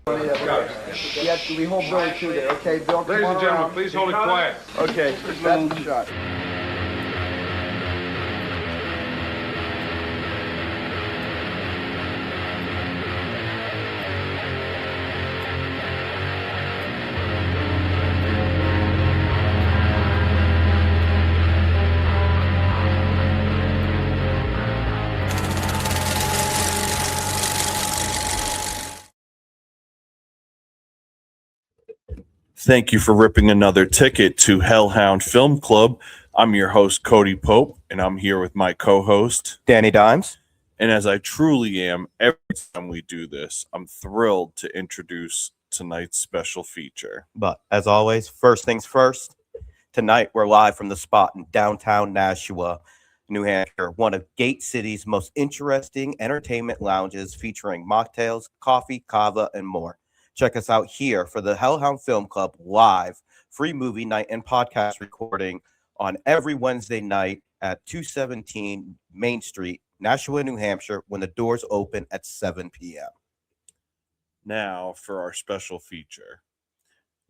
Yeah, we hold Billy too there. Okay, Bill, come Ladies on and gentlemen, around. please hold it quiet. Okay, that's the shot. Thank you for ripping another ticket to Hellhound Film Club. I'm your host, Cody Pope, and I'm here with my co-host, Danny Dymez. And as I truly am every time we do this, I'm thrilled to introduce tonight's special feature. But as always, first things first, tonight we're live from the spot in downtown Nashua, New Hampshire, one of Gate City's most interesting entertainment lounges featuring mocktails, coffee, kava, and more. Check us out here for the Hellhound Film Club live, free movie night and podcast recording on every Wednesday night at 217 Main Street, Nashua, New Hampshire, when the doors open at 7 p.m. Now for our special feature.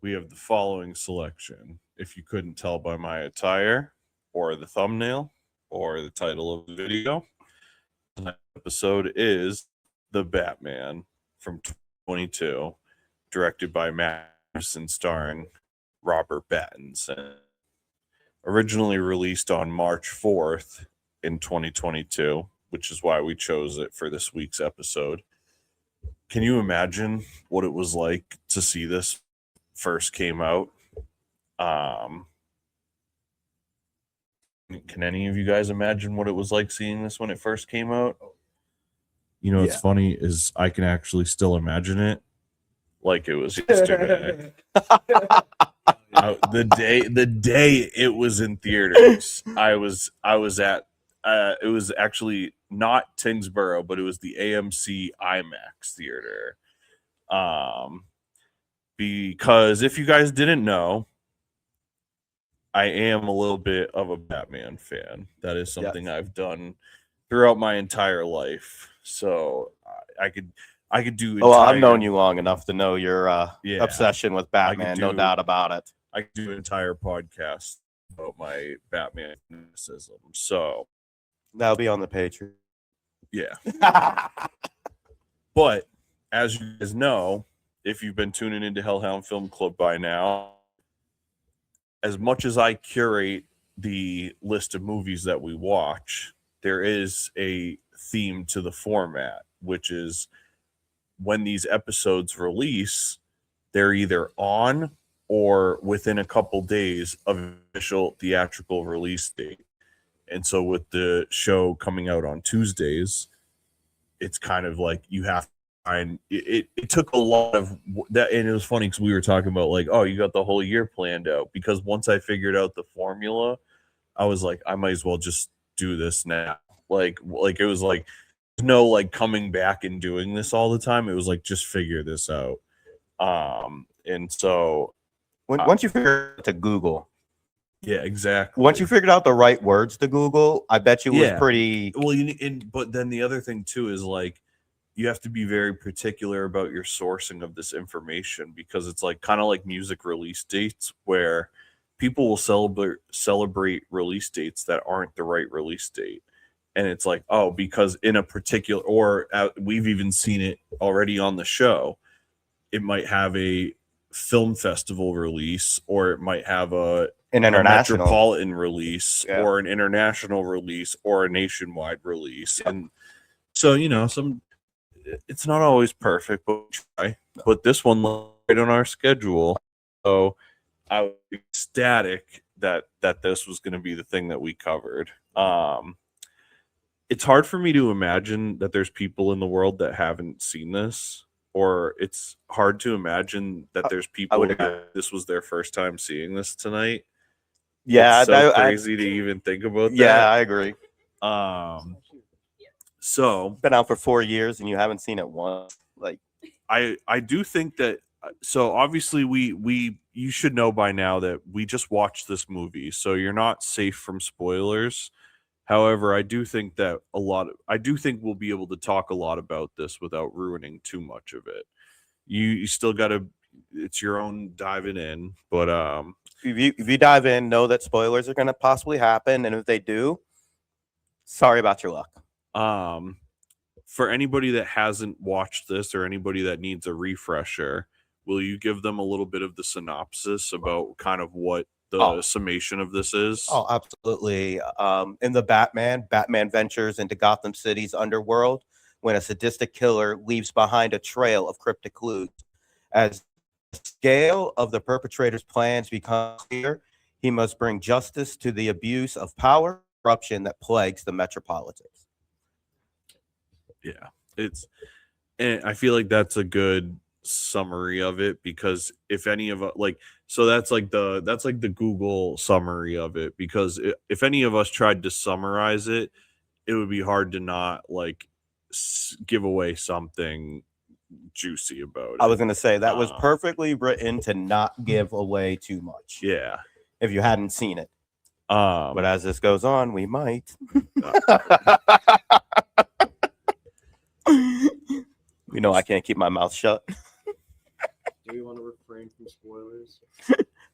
We have the following selection. If you couldn't tell by my attire or the thumbnail or the title of the video, tonight's episode is The Batman from 2022. Directed by Matt Anderson, starring Robert Pattinson. Originally released on March 4th in 2022, which is why we chose it for this week's episode. Can you imagine what it was like to see this first came out? Can any of you guys imagine what it was like seeing this when it first came out? You know, what's funny is I can actually still imagine it. Like it was yesterday. The day it was in theaters, I was at it was actually not Tingsboro, but it was the AMC IMAX theater. Because if you guys didn't know, I am a little bit of a Batman fan. That is something I've done throughout my entire life. So I could do. Well, I've known you long enough to know your obsession with Batman. No doubt about it. I could do an entire podcast about my Batman criticism. So that'll be on the Patreon. Yeah. But as you guys know, if you've been tuning into Hellhound Film Club by now, as much as I curate the list of movies that we watch, there is a theme to the format, which is when these episodes release, they're either on or within a couple days of official theatrical release date. And so with the show coming out on Tuesdays, it's kind of like you have to find it took a lot of that. And it was funny because we were talking about like, oh, you got the whole year planned out, because once I figured out the formula, I was like, I might as well just do this now. Like it was like no like coming back and doing this all the time. It was like just figure this out. And so once you figure out to Google, exactly. Once you figured out the right words to Google, I bet you was pretty well. But then the other thing too is like you have to be very particular about your sourcing of this information, because it's like kind of like music release dates where people will celebrate release dates that aren't the right release date. And it's like, oh, because in a particular, or we've even seen it already on the show, it might have a film festival release, or it might have an international metropolitan release, or an international release, or a nationwide release. And so, you know, it's not always perfect, but we try. But this one right on our schedule. So I was ecstatic that this was going to be the thing that we covered. It's hard for me to imagine that there's people in the world that haven't seen this, or it's hard to imagine that there's people that this was their first time seeing this tonight. Yeah, it's so crazy to even think about that. Yeah, I agree. So been out for 4 years and you haven't seen it once. Like I do think that. So obviously you should know by now that we just watched this movie, so you're not safe from spoilers. However, I do think we'll be able to talk a lot about this without ruining too much of it. you still gotta, it's your own diving in, but if you dive in, know that spoilers are going to possibly happen, and if they do, sorry about your luck. For anybody that hasn't watched this or anybody that needs a refresher, will you give them a little bit of the synopsis about kind of what the summation of this is? Oh, absolutely. In the Batman ventures into Gotham City's underworld when a sadistic killer leaves behind a trail of cryptic clues. As the scale of the perpetrator's plans becomes clear, he must bring justice to the abuse of power and corruption that plagues the metropolitans. Yeah, and I feel like that's a good summary of it, because if any of us so that's like the Google summary of it, because if any of us tried to summarize it, it would be hard to not give away something juicy about it. I was going to say that was perfectly written to not give away too much. Yeah, if you hadn't seen it. But as this goes on, we might. You know, I can't keep my mouth shut. Do we want to refrain from spoilers?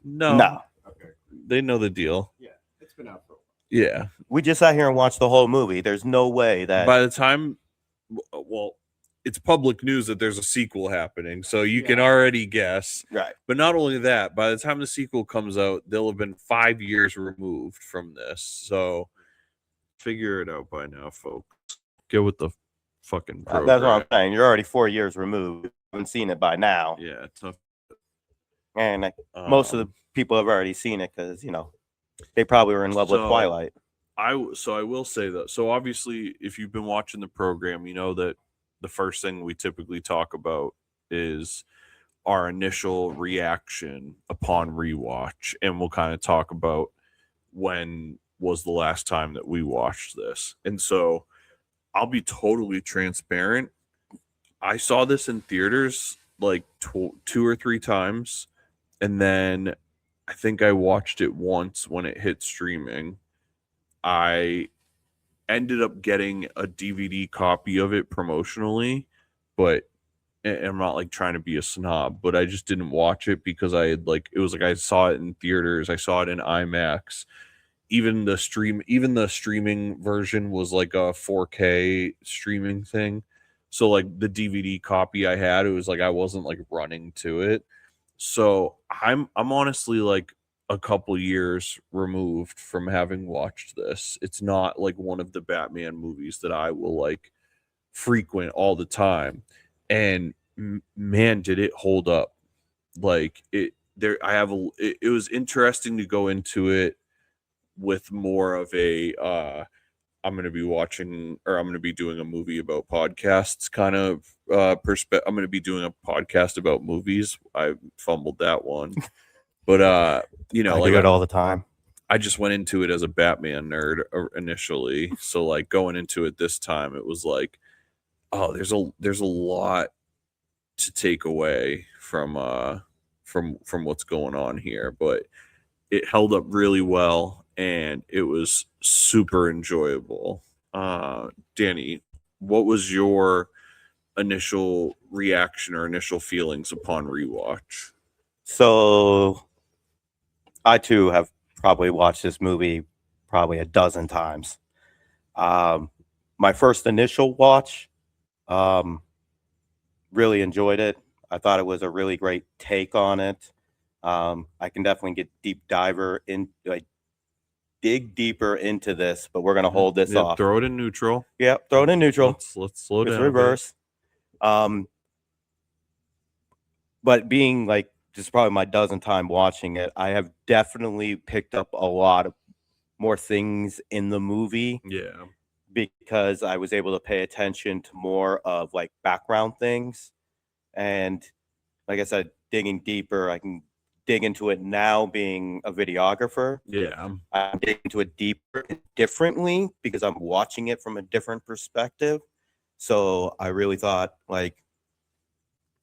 No. Okay. They know the deal. Yeah, it's been out for a while. Yeah. We just sat here and watched the whole movie. There's no way that by the time, well, it's public news that there's a sequel happening, so you can already guess. Right. But not only that, by the time the sequel comes out, they'll have been 5 years removed from this. So figure it out by now, folks. Get with the fucking program. That's what I'm saying. You're already 4 years removed. You haven't seen it by now. Yeah, tough. And most of the people have already seen it because, you know, they probably were in love with Twilight. I will say that. So obviously, if you've been watching the program, you know that the first thing we typically talk about is our initial reaction upon rewatch, and we'll kind of talk about when was the last time that we watched this. And so I'll be totally transparent. I saw this in theaters like 2 or 3 times, and then I think I watched it once when it hit streaming. I ended up getting a DVD copy of it promotionally, but I'm not like trying to be a snob, but I just didn't watch it because I had it was like I saw it in theaters, I saw it in IMAX. Even the streaming version was like a 4K streaming thing. So like the DVD copy I had, it was like I wasn't like running to it. So I'm honestly like a couple years removed from having watched this. It's not like one of the Batman movies that I will like frequent all the time. And man, did it hold up. Like it was interesting to go into it with more of a I'm going to be watching, or I'm going to be doing a movie about podcasts kind of perspective. I'm going to be doing a podcast about movies. I fumbled that one. But you know, I do it all the time. I just went into it as a Batman nerd initially. So like going into it this time, it was like, oh, there's a lot to take away from what's going on here. But it held up really well, and it was super enjoyable. Danny, what was your initial reaction or initial feelings upon rewatch? So I too have probably watched this movie probably a dozen times. My first initial watch, really enjoyed it. I thought it was a really great take on it. I can definitely get dig deeper into this, but we're gonna hold this off. Throw it in neutral. Yep, throw it in neutral. Let's slow down. Reverse. But being like this is probably my dozenth time watching it, I have definitely picked up a lot of more things in the movie. Yeah. Because I was able to pay attention to more of like background things. And like I said, digging deeper, I can dig into it now being a videographer. Yeah. I'm digging into it deeper and differently because I'm watching it from a different perspective. So I really thought like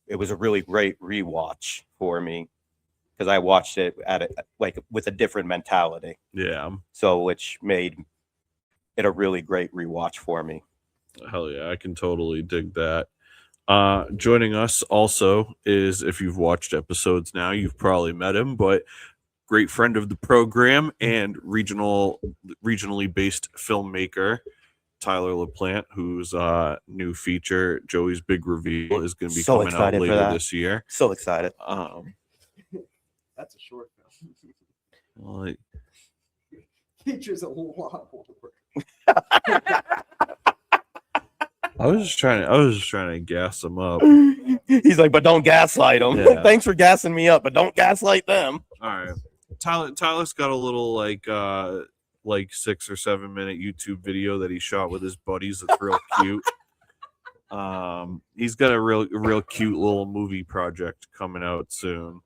it was a really great rewatch for me because I watched it with a different mentality. Yeah. So which made it a really great rewatch for me. Hell yeah, I can totally dig that. Joining us also is, if you've watched episodes now, you've probably met him, but great friend of the program and regionally based filmmaker Tyler LaPlant, whose new feature Joey's Big Reveal is going to be So coming out excited for later that. this year. So excited. That's a short film. Well, Features a lot more work. I was just trying to gas him up. He's like, but don't gaslight them. Yeah. Thanks for gassing me up, but don't gaslight them. All right, Tyler's got a little like 6 or 7 minute YouTube video that he shot with his buddies. That's real cute. He's got a real cute little movie project coming out soon.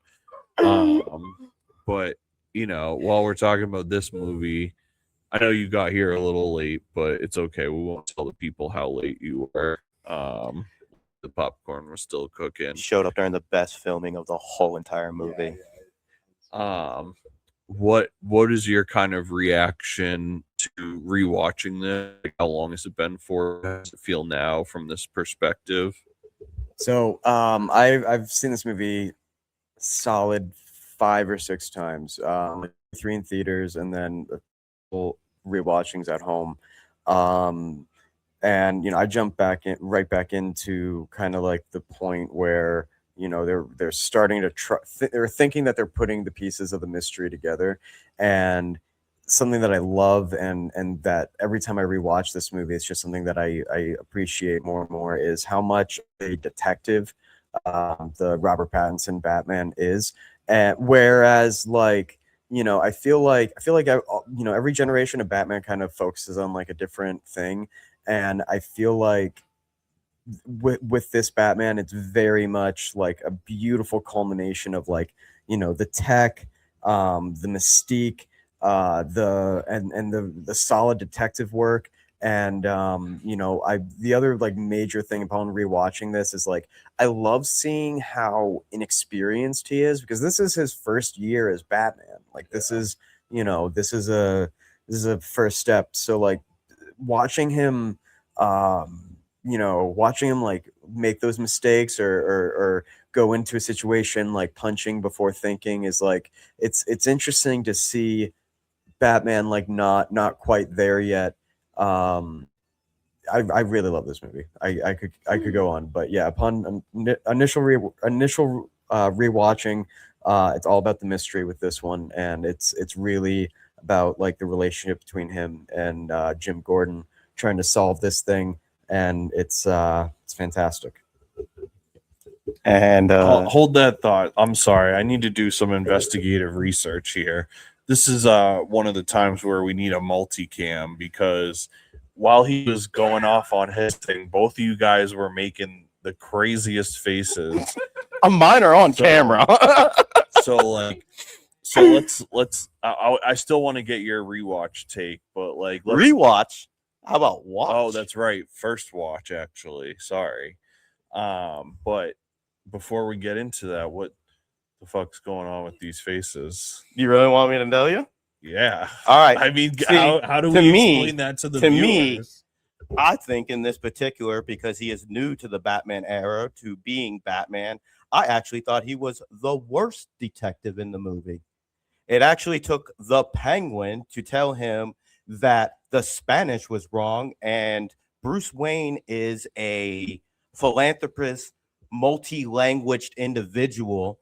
But you know, while we're talking about this movie, I know you got here a little late, but it's okay. We won't tell the people how late you were. The popcorn was still cooking. Showed up during the best filming of the whole entire movie. What is your kind of reaction to rewatching this? Like, how long has it been for? How does it feel now from this perspective? So I've seen this movie solid 5 or 6 times. 3 in theaters and then a couple rewatchings at home. And you know, I jumped right back into kind of like the point where, you know, they're starting to they're thinking that they're putting the pieces of the mystery together. And something that I love and that every time I rewatch this movie, it's just something that I appreciate more and more, is how much a detective the Robert Pattinson Batman is. And whereas, like, you know, I feel like you know, every generation of Batman kind of focuses on like a different thing, and I feel like with this Batman, it's very much like a beautiful culmination of, like, you know, the tech, the mystique, the solid detective work. And you know, the other like major thing upon rewatching this is, like, I love seeing how inexperienced he is, because this is his first year as Batman. Like, this is, you know, this is a first step. So like watching him like make those mistakes or go into a situation like punching before thinking is like, it's interesting to see Batman like not quite there yet. I really love this movie. I could go on, but yeah, upon initial rewatching, it's all about the mystery with this one, and it's really about like the relationship between him and Jim Gordon trying to solve this thing, and it's fantastic. And Hold that thought. I'm sorry. I need to do some investigative research here. This is one of the times where we need a multicam, because while he was going off on his thing, both of you guys were making the craziest faces. mine are on camera. So let's. I still want to get your rewatch take, but like, Rewatch. How about watch? Oh, that's right. First watch, actually. Sorry. But before we get into that, what the fuck's going on with these faces? You really want me to tell you? Yeah. All right. I mean, See, how do we explain that to the viewers? I think in this particular, because he is new to the Batman era, to being Batman, I actually thought he was the worst detective in the movie. It actually took the Penguin to tell him that the Spanish was wrong, and Bruce Wayne is a philanthropist, multi-languaged individual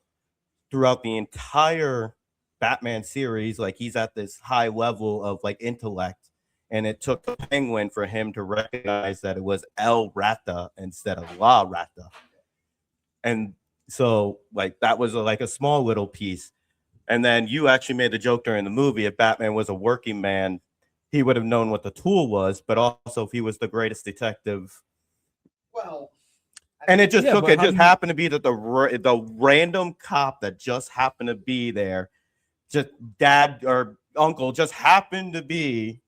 throughout the entire Batman series. Like, he's at this high level of like intellect, and it took the Penguin for him to recognize that it was El Rata instead of La Rata. And so like that was like a small little piece. And then you actually made the joke during the movie, if Batman was a working man, he would have known what the tool was, but also if he was the greatest detective. Well, and it just happened to be that the random cop that just happened to be there, just dad or uncle just happened to be.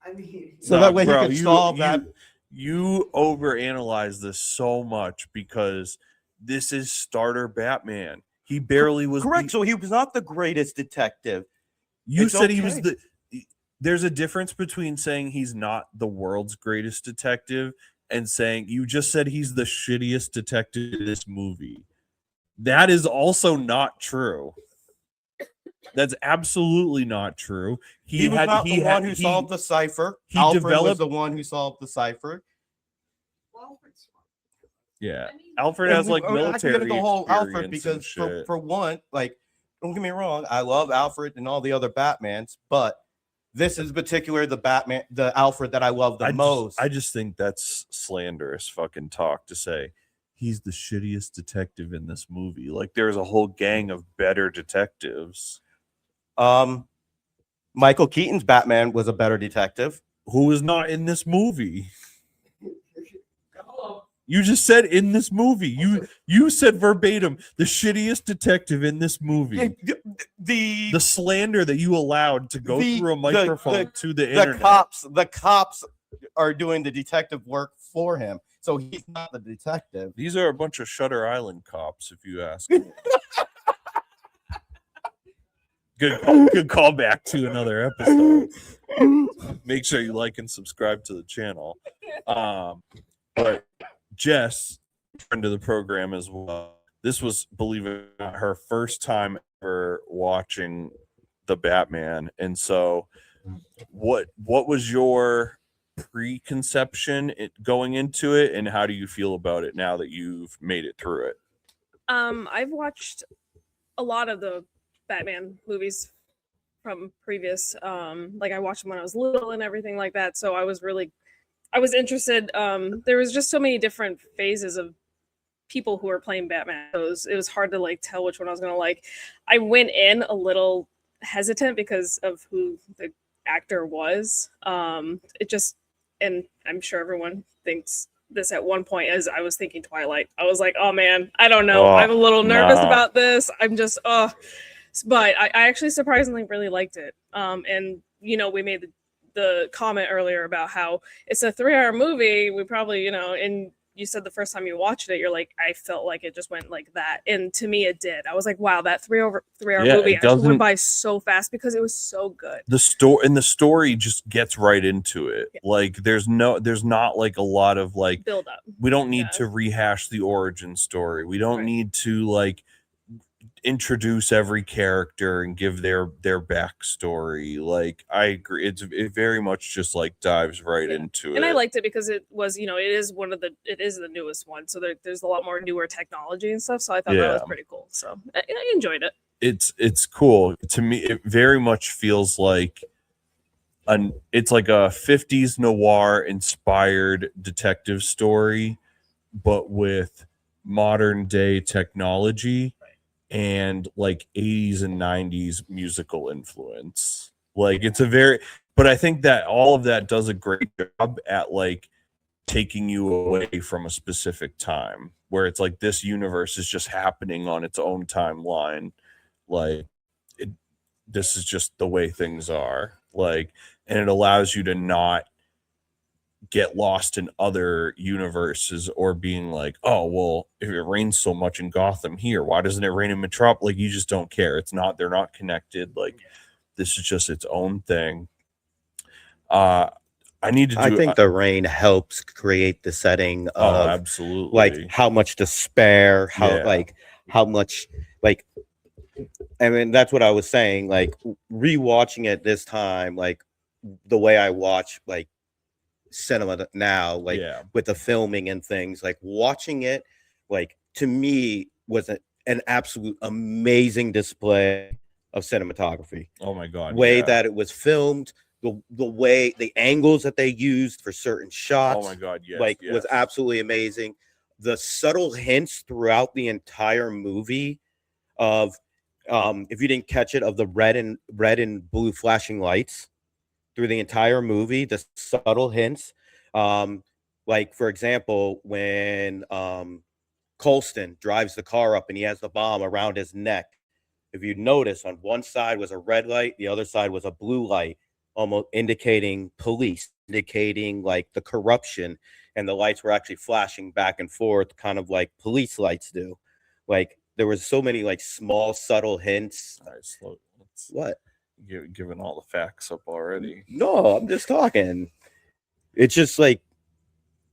I mean, so that way he could solve that. You overanalyze this so much, because this is starter Batman. He barely was correct. So he was not the greatest detective. You said he was there's a difference between saying he's not the world's greatest detective and saying, you just said he's the shittiest detective in this movie. That is also not true. That's absolutely not true. He was not the one who solved the cipher. Alfred was the one who solved the cipher. Yeah, Alfred has like military the whole Alfred experience because for one, like, don't get me wrong, I love Alfred and all the other Batmans, but this is particular the Alfred that I love the most. I just think that's slanderous fucking talk to say he's the shittiest detective in this movie. Like there's a whole gang of better detectives. Michael Keaton's Batman was a better detective. Who is not in this movie? You just said in this movie. You said verbatim the shittiest detective in this movie. The slander that you allowed to go through a microphone to the internet. The cops are doing the detective work for him, so he's not the detective. These are a bunch of Shutter Island cops, if you ask me. Good callback to another episode. Make sure you like and subscribe to the channel. But Jess, friend of the program as well. This was, believe it or not, her first time ever watching the Batman. And so what was your preconception going into it, and how do you feel about it now that you've made it through it? I've watched a lot of the Batman movies from previous like I watched them when I was little and everything like that, so I was interested. There was just so many different phases of people who were playing Batman. It was hard to like tell which one I was gonna like. I went in a little hesitant because of who the actor was. It just, and I'm sure everyone thinks this at one point, as I was thinking Twilight. I was like, oh man, I don't know. I'm a little nervous about this. I'm just but I actually surprisingly really liked it. And you know, we made the comment earlier about how it's a 3-hour movie. We probably, you know, and you said the first time you watched it, you're like, I felt like it just went like that. And to me, it did. I was like, wow, that 3-hour movie actually went by so fast because it was so good. The story just gets right into it. Yeah. Like there's not like a lot of like build up. We don't need to rehash the origin story. We don't need to like introduce every character and give their backstory. Like I agree, it very much just like dives right into it. And I liked it because it was, you know, it is the newest one, so there's a lot more newer technology and stuff, so I thought that was pretty cool. So I enjoyed it. It's cool. To me, it very much feels like it's like a 50s noir inspired detective story, but with modern day technology and like 80s and 90s musical influence. Like it's but I think that all of that does a great job at like taking you away from a specific time where it's like this universe is just happening on its own timeline. Like this is just the way things are. Like, and it allows you to not get lost in other universes or being like, oh, well, if it rains so much in Gotham here, why doesn't it rain in Metropolis? Like, you just don't care. They're not connected. Like, this is just its own thing. I think the rain helps create the setting of absolutely, like how much despair, how much, like, I mean, that's what I was saying. Like, rewatching it this time, like the way I watch like cinema now, like with the filming and things, like watching it, like to me was an absolute amazing display of cinematography. Oh my god, that it was filmed, the way the angles that they used for certain shots, oh my god, was absolutely amazing. The subtle hints throughout the entire movie of if you didn't catch it, of the red and blue flashing lights through the entire movie, the subtle hints. Like for example, when Colston drives the car up and he has the bomb around his neck, if you notice, on one side was a red light, the other side was a blue light, almost indicating police, indicating like the corruption, and the lights were actually flashing back and forth, kind of like police lights do. Like there was so many like small subtle hints. All right, slow. What? You're giving all the facts up already. No, I'm just talking. It's just like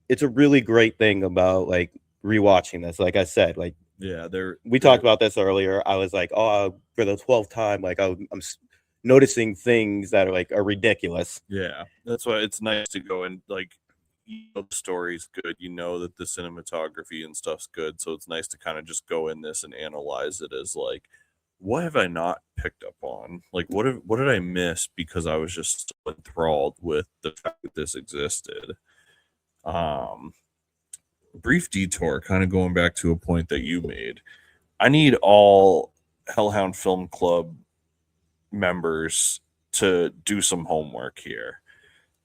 it's a really great thing about like rewatching this. Like I said, like Yeah, we talked about this earlier. I was like, oh, for the 12th time, like noticing things that are ridiculous. Yeah, that's why it's nice to go and like, the story's good. You know that the cinematography and stuff's good, so it's nice to kind of just go in this and analyze it as like, what have I not picked up on? Like, what did I miss because I was just so enthralled with the fact that this existed. Brief detour, kind of going back to a point that you made. I need all Hellhound Film Club members to do some homework here.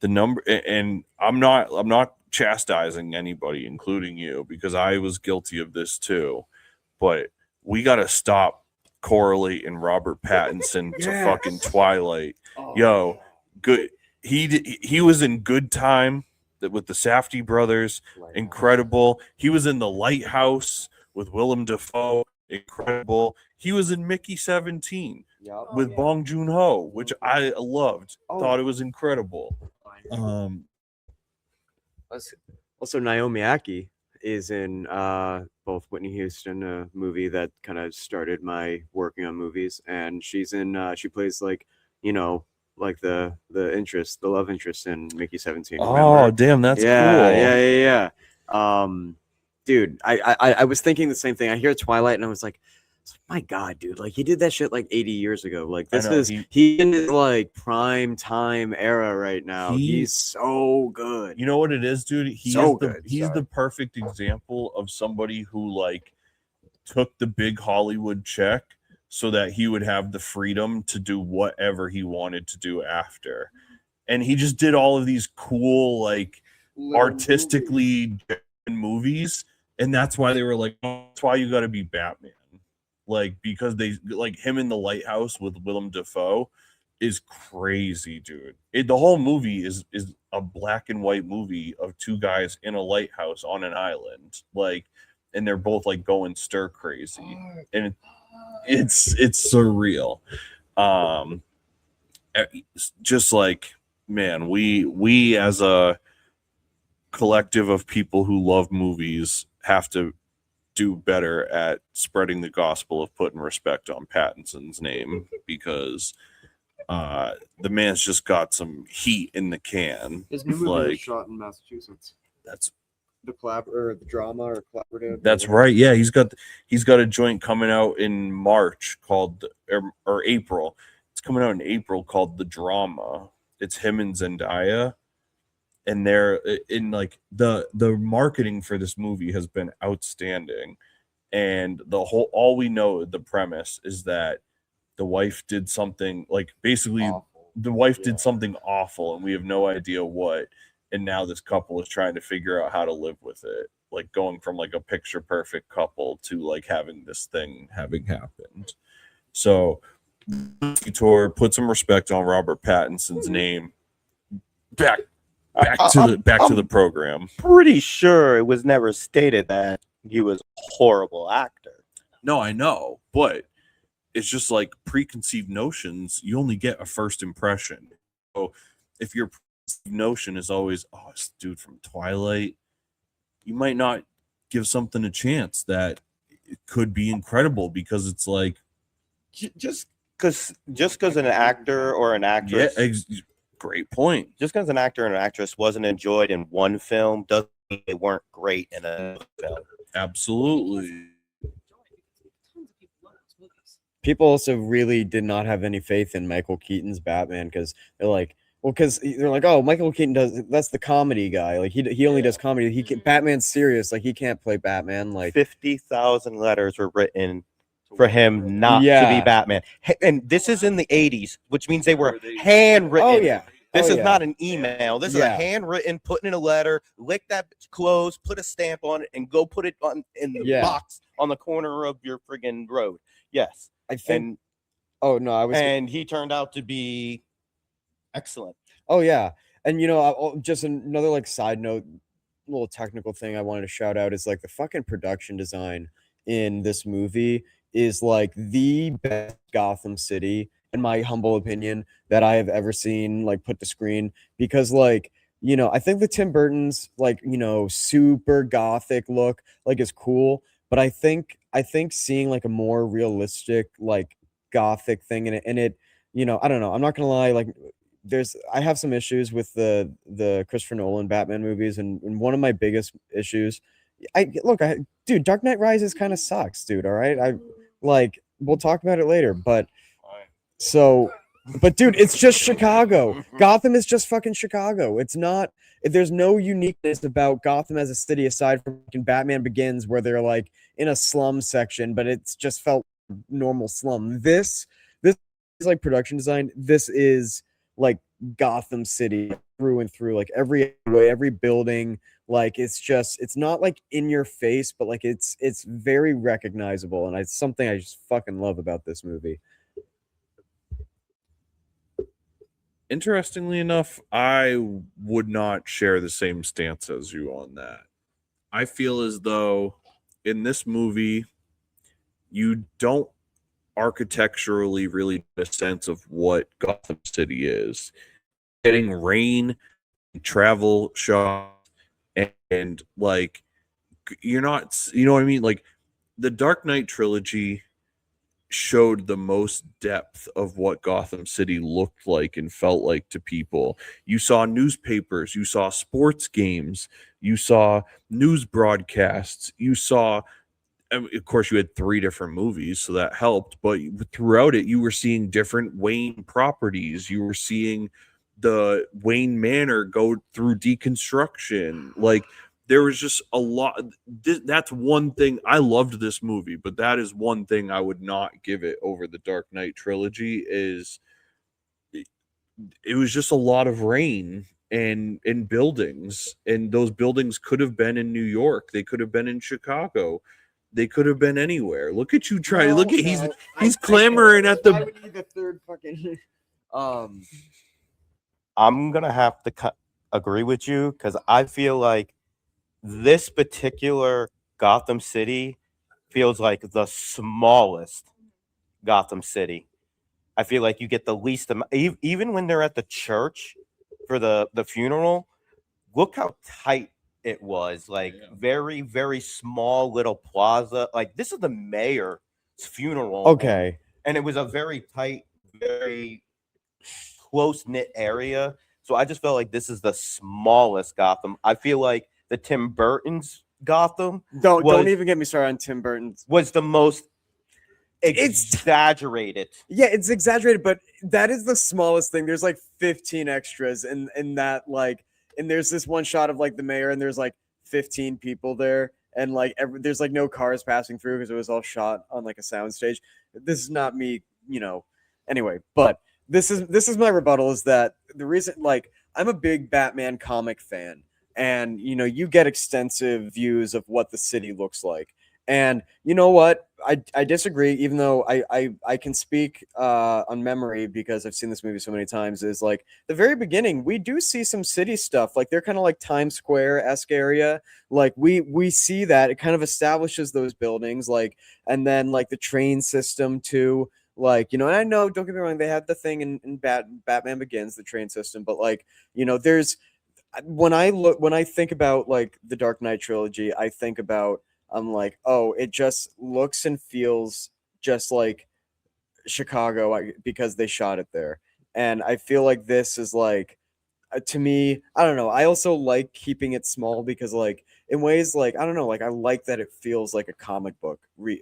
The number, and I'm not chastising anybody, including you, because I was guilty of this too. But we got to stop correlating Robert Pattinson to fucking Twilight. Yo, good. He was in Good Time with the Safdie brothers, incredible. He was in The Lighthouse with Willem Dafoe, incredible. He was in Mickey 17 with Bong Joon-ho, which I loved. Thought it was incredible. Also, Naomi Aki is in both Whitney Houston, a movie that kind of started my working on movies, and she's in she plays like, like the love interest in Mickey 17. Oh, damn, that's cool. Yeah. Dude, I was thinking the same thing. I hear Twilight and I was like, my God, dude, like he did that shit like 80 years ago. Like this is he in his like prime time era right now. He's so good. You know what it is, dude? He's the perfect example of somebody who like took the big Hollywood check so that he would have the freedom to do whatever he wanted to do after. And he just did all of these cool, like artistically movies. And that's why they were like, oh, that's why you got to be Batman. Like, because they like him in The Lighthouse with Willem Dafoe is crazy, dude. The whole movie is a black and white movie of two guys in a lighthouse on an island. Like, and they're both like going stir crazy. And it's surreal. Just like, man, we as a collective of people who love movies have to do better at spreading the gospel of putting respect on Pattinson's name, because the man's just got some heat in the can. His new movie was shot in Massachusetts. That's the drama or collaborative. That's right. Yeah, he's got a joint coming out in March called or April. It's coming out in April called The Drama. It's him and Zendaya. And they're in like the marketing for this movie has been outstanding. And all we know, the premise is that the wife did something like basically awful. The wife did something awful and we have no idea what. And now this couple is trying to figure out how to live with it. Like going from like a picture perfect couple to like having this thing having happened. So Tour, put some respect on Robert Pattinson's name. Back to the program. Pretty sure it was never stated that he was a horrible actor. No, I know, but it's just like preconceived notions. You only get a first impression. So if your notion is always, oh, this dude from Twilight, you might not give something a chance that it could be incredible, because it's like just because an actor or an actress. Yeah, great point. Just because an actor and an actress wasn't enjoyed in one film doesn't mean they weren't great in a film. Absolutely. People also really did not have any faith in Michael Keaton's Batman, because they're like, oh, Michael Keaton that's the comedy guy. Like he only does comedy. Batman's serious. Like he can't play Batman. Like 50,000 letters were written for him not to be Batman. And this is in the 80s, which means they were handwritten. Oh yeah. This is not an email. This is a handwritten, putting in a letter, lick that close, put a stamp on it, and go put it in the box on the corner of your friggin' road. Yes. I think. And he turned out to be excellent. Oh yeah. And just another like side note, little technical thing I wanted to shout out is like the fucking production design in this movie is like the best Gotham City, in my humble opinion, that I have ever seen like put to screen, because like you know, I think the Tim Burton's like, you know, super gothic look like is cool, but I think seeing like a more realistic like gothic thing in it, you know, I don't know. I'm not gonna lie, like I have some issues with the Christopher Nolan Batman movies, and one of my biggest issues, dude, Dark Knight Rises kind of sucks, dude. All right, we'll talk about it later, but so. But dude, it's just Chicago. Gotham is just fucking Chicago. It's not. There's no uniqueness about Gotham as a city aside from fucking Batman Begins, where they're like in a slum section, but it's just felt normal slum. This is like production design. This is like Gotham City through and through. Like every way, every building. Like it's not like in your face, but like it's very recognizable, and it's something I just fucking love about this movie. Interestingly enough, I would not share the same stance as you on that. I feel as though in this movie, you don't architecturally really get a sense of what Gotham City is. Getting rain, travel shots, and like, you're not, you know what I mean? Like, the Dark Knight trilogy showed the most depth of what Gotham City looked like and felt like to people. You saw newspapers, you saw sports games, you saw news broadcasts, you saw, of course, you had 3 different movies, so that helped, but throughout it, you were seeing different Wayne properties. You were seeing the Wayne Manor go through deconstruction. Like, there was just a lot. That's one thing. I loved this movie, but that is one thing I would not give it over the Dark Knight trilogy. Is it was just a lot of rain and buildings, and those buildings could have been in New York. They could have been in Chicago. They could have been anywhere. Look at you trying. Look at he's clamoring at the. I would need the third fucking. I'm gonna have to agree with you because I feel like this particular Gotham City feels like the smallest Gotham City. I feel like you get the least amount, even when they're at the church for the funeral. Look how tight it was. Like very, very small little plaza. Like this is the mayor's funeral. Okay. And it was a very tight, very close-knit area. So I just felt like this is the smallest Gotham. I feel like the Tim Burton's Gotham don't even get me started on Tim Burton's. was the most exaggerated. Yeah, it's exaggerated, but that is the smallest thing. There's like 15 extras in that, like, and there's this one shot of like the mayor, and there's like 15 people there, and like there's like no cars passing through because it was all shot on like a soundstage. This is not me, you know. Anyway, but this is my rebuttal, is that the reason, like, I'm a big Batman comic fan, and you know, you get extensive views of what the city looks like. And you know what? I disagree, even though I can speak on memory because I've seen this movie so many times. Is like the very beginning, we do see some city stuff. Like they're kind of like Times Square-esque area. Like we see that it kind of establishes those buildings. Like, and then like the train system too. Like, you know, and I know, don't get me wrong, they had the thing in Batman Begins, the train system, but like, you know, there's when I think about like the Dark Knight trilogy, I think about, I'm like, oh, it just looks and feels just like Chicago because they shot it there. And I feel like this is like, to me, I don't know. I also like keeping it small because, like, in ways, like, I don't know, like, I like that it feels like a comic book,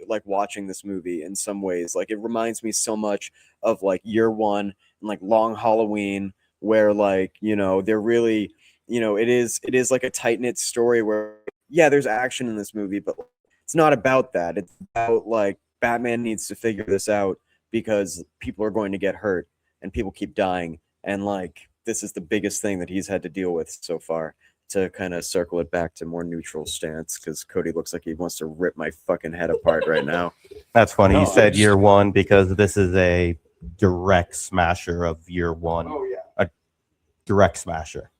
like watching this movie in some ways. Like, it reminds me so much of like Year One and like Long Halloween, where, like, you know, they're really, you know, it is like a tight knit story where, yeah, there's action in this movie, but it's not about that. It's about like Batman needs to figure this out because people are going to get hurt and people keep dying. And like, this is the biggest thing that he's had to deal with so far, to kind of circle it back to more neutral stance. Because Cody looks like he wants to rip my fucking head apart right now. That's funny. You said Year One because this is a direct smasher of Year One. Oh yeah. A direct smasher.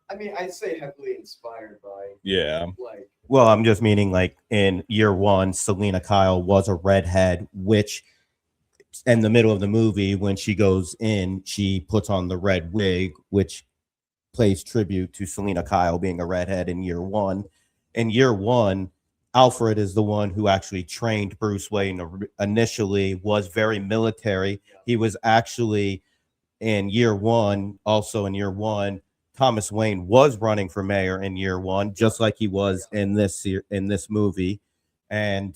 I mean, I'd say heavily inspired by. Yeah. Like. Well, I'm just meaning like in Year One, Selena Kyle was a redhead, which in the middle of the movie, when she goes in, she puts on the red wig, which plays tribute to Selena Kyle being a redhead in year one. In year one, Alfred is the one who actually trained Bruce Wayne initially, was very military. He was actually in year one, Thomas Wayne was running for mayor in year one, just like he was in this movie. And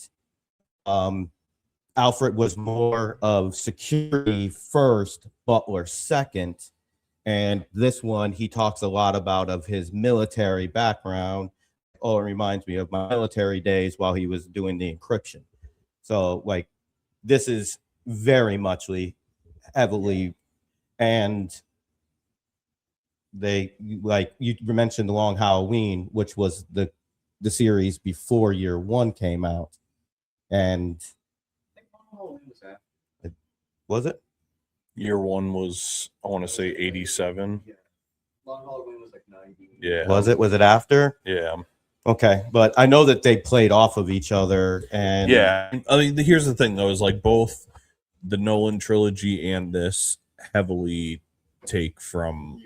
Alfred was more of security first, Butler second. And this one, he talks a lot about of his military background. Oh, it reminds me of my military days while he was doing the encryption. So, like, this is very muchly heavily, and they, like you mentioned, Long Halloween, which was the series before year one came out. And was it? Year one was, I want to say 87. Yeah. Long Halloween was like 90. Yeah. Was it after? Yeah. Okay, but I know that they played off of each other, and Yeah. I mean, here's the thing, though, is like both the Nolan trilogy and this heavily take from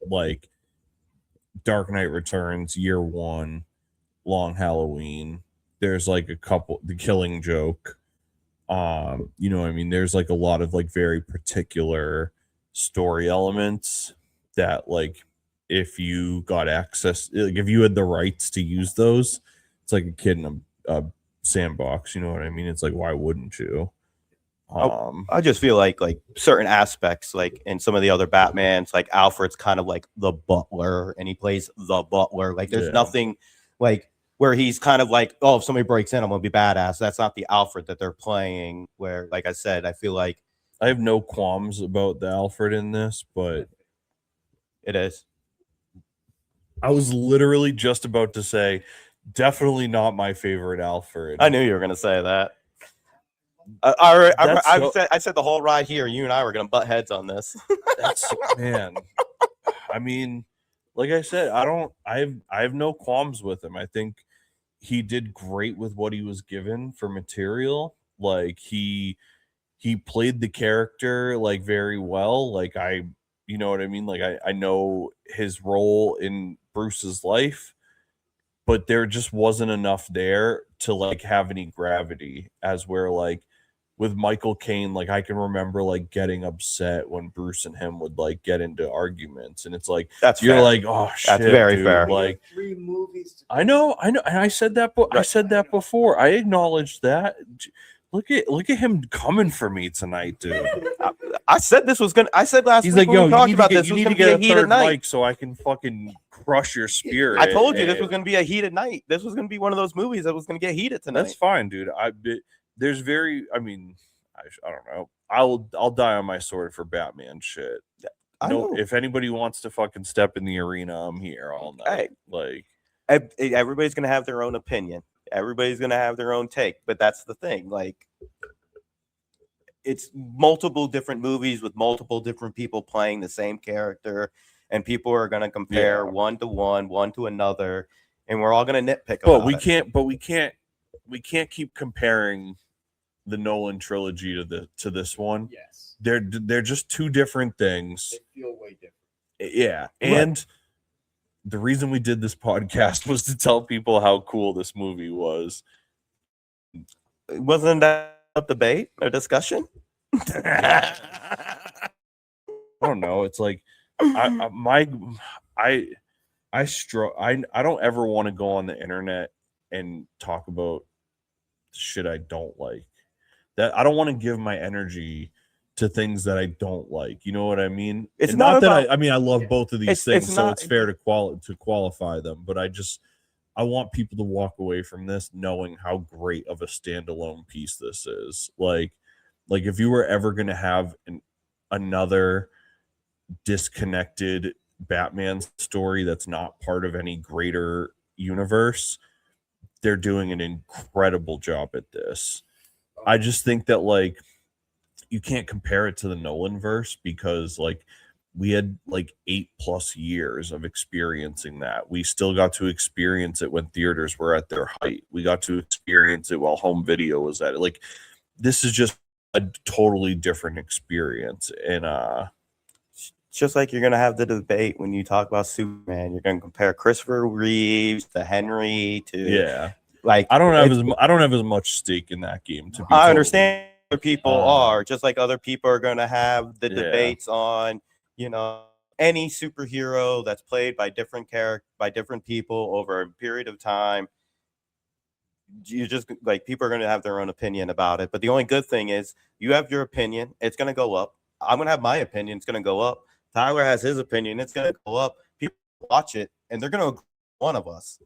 like Dark Knight Returns, year one, Long Halloween. There's like a couple, The Killing Joke. You know what I mean? There's like a lot of like very particular story elements that, like, if you got access, like if you had the rights to use those, it's like a kid in a sandbox. You know what I mean? It's like, why wouldn't you? I just feel like certain aspects, like in some of the other Batmans, like Alfred's kind of like the butler, and he plays the butler. Like there's nothing like where he's kind of like, oh, if somebody breaks in, I'm gonna be badass. That's not the Alfred that they're playing. Where, like I said, I feel like I have no qualms about the Alfred in this, but it is. I was literally just about to say, definitely not my favorite Alfred. I knew you were gonna say that. I said the whole ride here, you and I were gonna butt heads on this. That's, man. I mean, like I said, I have no qualms with him. I think he did great with what he was given for material. Like he played the character like very well. Like you know what I mean? Like I know his role in Bruce's life, but there just wasn't enough there to like have any gravity, as where like with Michael Caine, like I can remember like getting upset when Bruce and him would like get into arguments, and it's like you're fair. Like, oh shit, that's very dude. fair. Like 3 movies. I know, and I said that, I said that before. I acknowledged that. Look at him coming for me tonight, dude. I said this was gonna. I said last He's week like, when we talked about this, you was need gonna to be a get a heated third night. mic so I can fucking crush your spirit. I told you this was gonna be a heated night. This was gonna be one of those movies that was gonna get heated tonight. That's fine, dude. I mean, I don't know. I'll die on my sword for Batman shit. No, if anybody wants to fucking step in the arena, I'm here all night. Hey, like everybody's gonna have their own opinion. Everybody's gonna have their own take. But that's the thing. Like, it's multiple different movies with multiple different people playing the same character, and people are gonna compare one to one to another, and we're all gonna nitpick. But we can't keep comparing the Nolan trilogy to this one. Yes. They're just two different things. They feel way different. Yeah. And the reason we did this podcast was to tell people how cool this movie was. Wasn't that a debate or discussion? I don't know. It's like I don't ever want to go on the internet and talk about shit I don't like. That I don't want to give my energy to things that I don't like. You know what I mean? It's not about, that I mean I love both of these things, it's so not, it's fair to qualify them. But I want people to walk away from this knowing how great of a standalone piece this is. Like if you were ever going to have another disconnected Batman story that's not part of any greater universe, they're doing an incredible job at this. I just think that like you can't compare it to the Nolan verse because like we had like 8+ years of experiencing that. We still got to experience it when theaters were at their height. We got to experience it while home video was at it. Like this is just a totally different experience. And It's just like you're gonna have the debate when you talk about Superman. You're gonna compare Christopher Reeves to Henry to Yeah. like I don't have as much stake in that game, to be I totally- understand other people are just like other people are gonna have the Yeah. debates on, you know, any superhero that's played by different people over a period of time. You just like people are going to have their own opinion about it. But the only good thing is you have your opinion. It's going to go up. I'm going to have my opinion. It's going to go up. Tyler has his opinion. It's going to go up. People watch it and they're going to agree with one of us.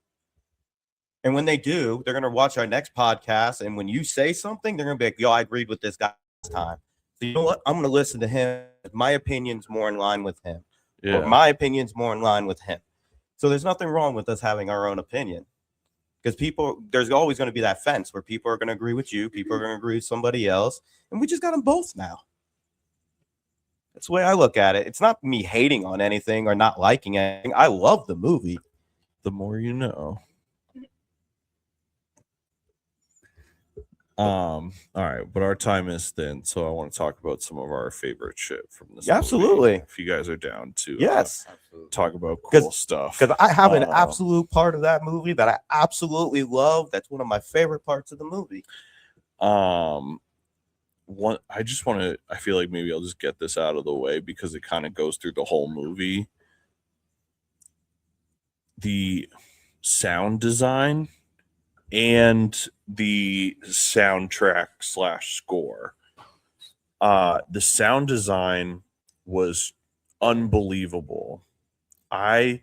And when they do, they're going to watch our next podcast. And when you say something, they're going to be like, yo, I agreed with this guy this time. So you know what? I'm going to listen to him. My opinion's more in line with him. Yeah. Or my opinion's more in line with him. So there's nothing wrong with us having our own opinion. Because there's always going to be that fence where people are going to agree with you, people are going to agree with somebody else, and we just got them both now. That's the way I look at it. It's not me hating on anything or not liking anything. I love the movie. The more you know. All right, but our time is thin, so I want to talk about some of our favorite shit from this. Yeah, movie, absolutely. If you guys are down to Yes. talk about cool stuff. Because I have an absolute part of that movie that I absolutely love. That's one of my favorite parts of the movie. I feel like maybe I'll just get this out of the way because it kind of goes through the whole movie. The sound design and the soundtrack / score. The sound design was unbelievable. I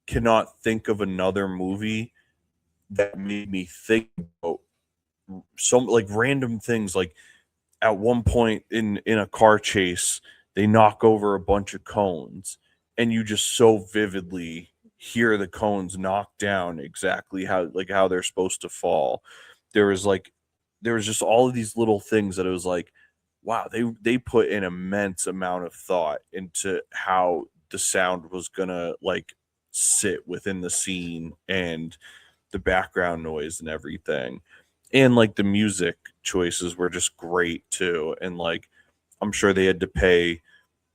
cannot think of another movie that made me think about some like random things. Like at one point in a car chase, they knock over a bunch of cones and you just so vividly hear the cones knock down exactly how they're supposed to fall. There was just all of these little things that it was like, wow, they put an immense amount of thought into how the sound was gonna like sit within the scene and the background noise and everything. And like the music choices were just great too. And like I'm sure they had to pay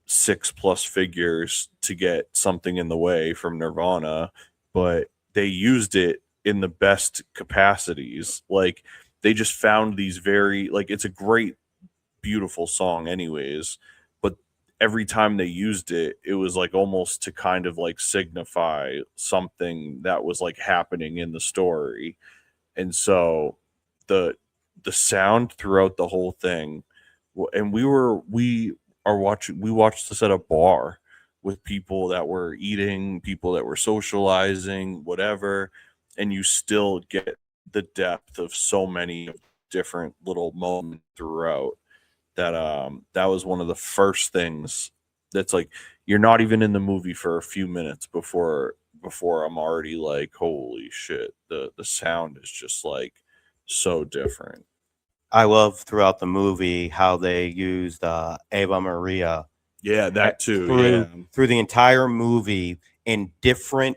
6+ figures to get Something in the Way from Nirvana, but they used it in the best capacities. Like they just found these very like it's a great beautiful song anyways, but every time they used it, it was like almost to kind of like signify something that was like happening in the story. And so the sound throughout the whole thing, and we watched this at a bar with people that were eating, people that were socializing, whatever, and you still get the depth of so many different little moments throughout. That was one of the first things that's like you're not even in the movie for a few minutes before I'm already like, holy shit, the sound is just like so different. I love throughout the movie how they used Ava Maria. Yeah, that too. Through the entire movie in different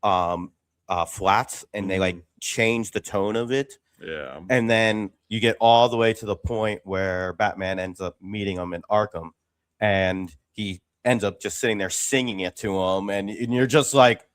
flats, and they like change the tone of it. Yeah. And then you get all the way to the point where Batman ends up meeting him in Arkham, and he ends up just sitting there singing it to him, and you're just like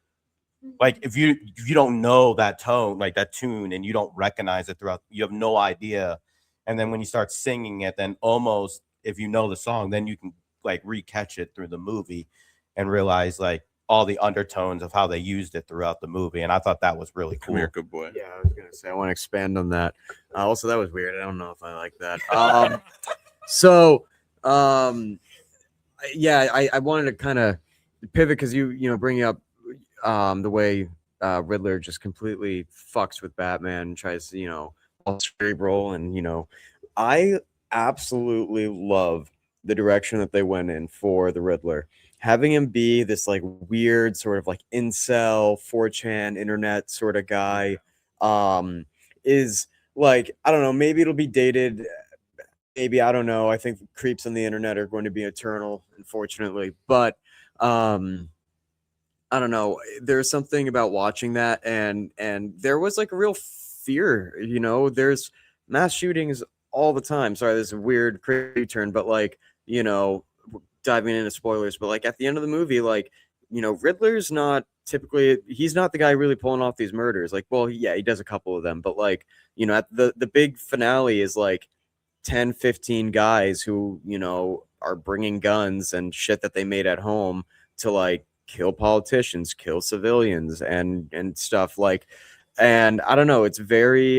if you don't know that tone, like that tune, and you don't recognize it throughout, you have no idea. And then when you start singing it, then almost if you know the song, then you can like recatch it through the movie and realize like all the undertones of how they used it throughout the movie. And I thought that was really cool. Come here, good boy. Yeah, I was gonna say I want to expand on that. Also, that was weird. I don't know if I like that. I wanted to kind of pivot because you bring up the way Riddler just completely fucks with Batman and tries to all cerebral, and I absolutely love the direction that they went in for the Riddler. Having him be this like weird sort of like incel 4chan internet sort of guy is like, I don't know, maybe it'll be dated, maybe, I don't know. I think creeps on the internet are going to be eternal, unfortunately, but I don't know, there's something about watching that, and there was like a real fear, there's mass shootings all the time. Sorry, this is a weird crazy turn, but like, diving into spoilers, but like at the end of the movie, like, you know, Riddler's not typically, he's not the guy really pulling off these murders. Like, well, yeah, he does a couple of them, but like, you know, at the big finale is like 10, 15 guys who, you know, are bringing guns and shit that they made at home to like kill politicians, kill civilians and stuff like, and I don't know, it's very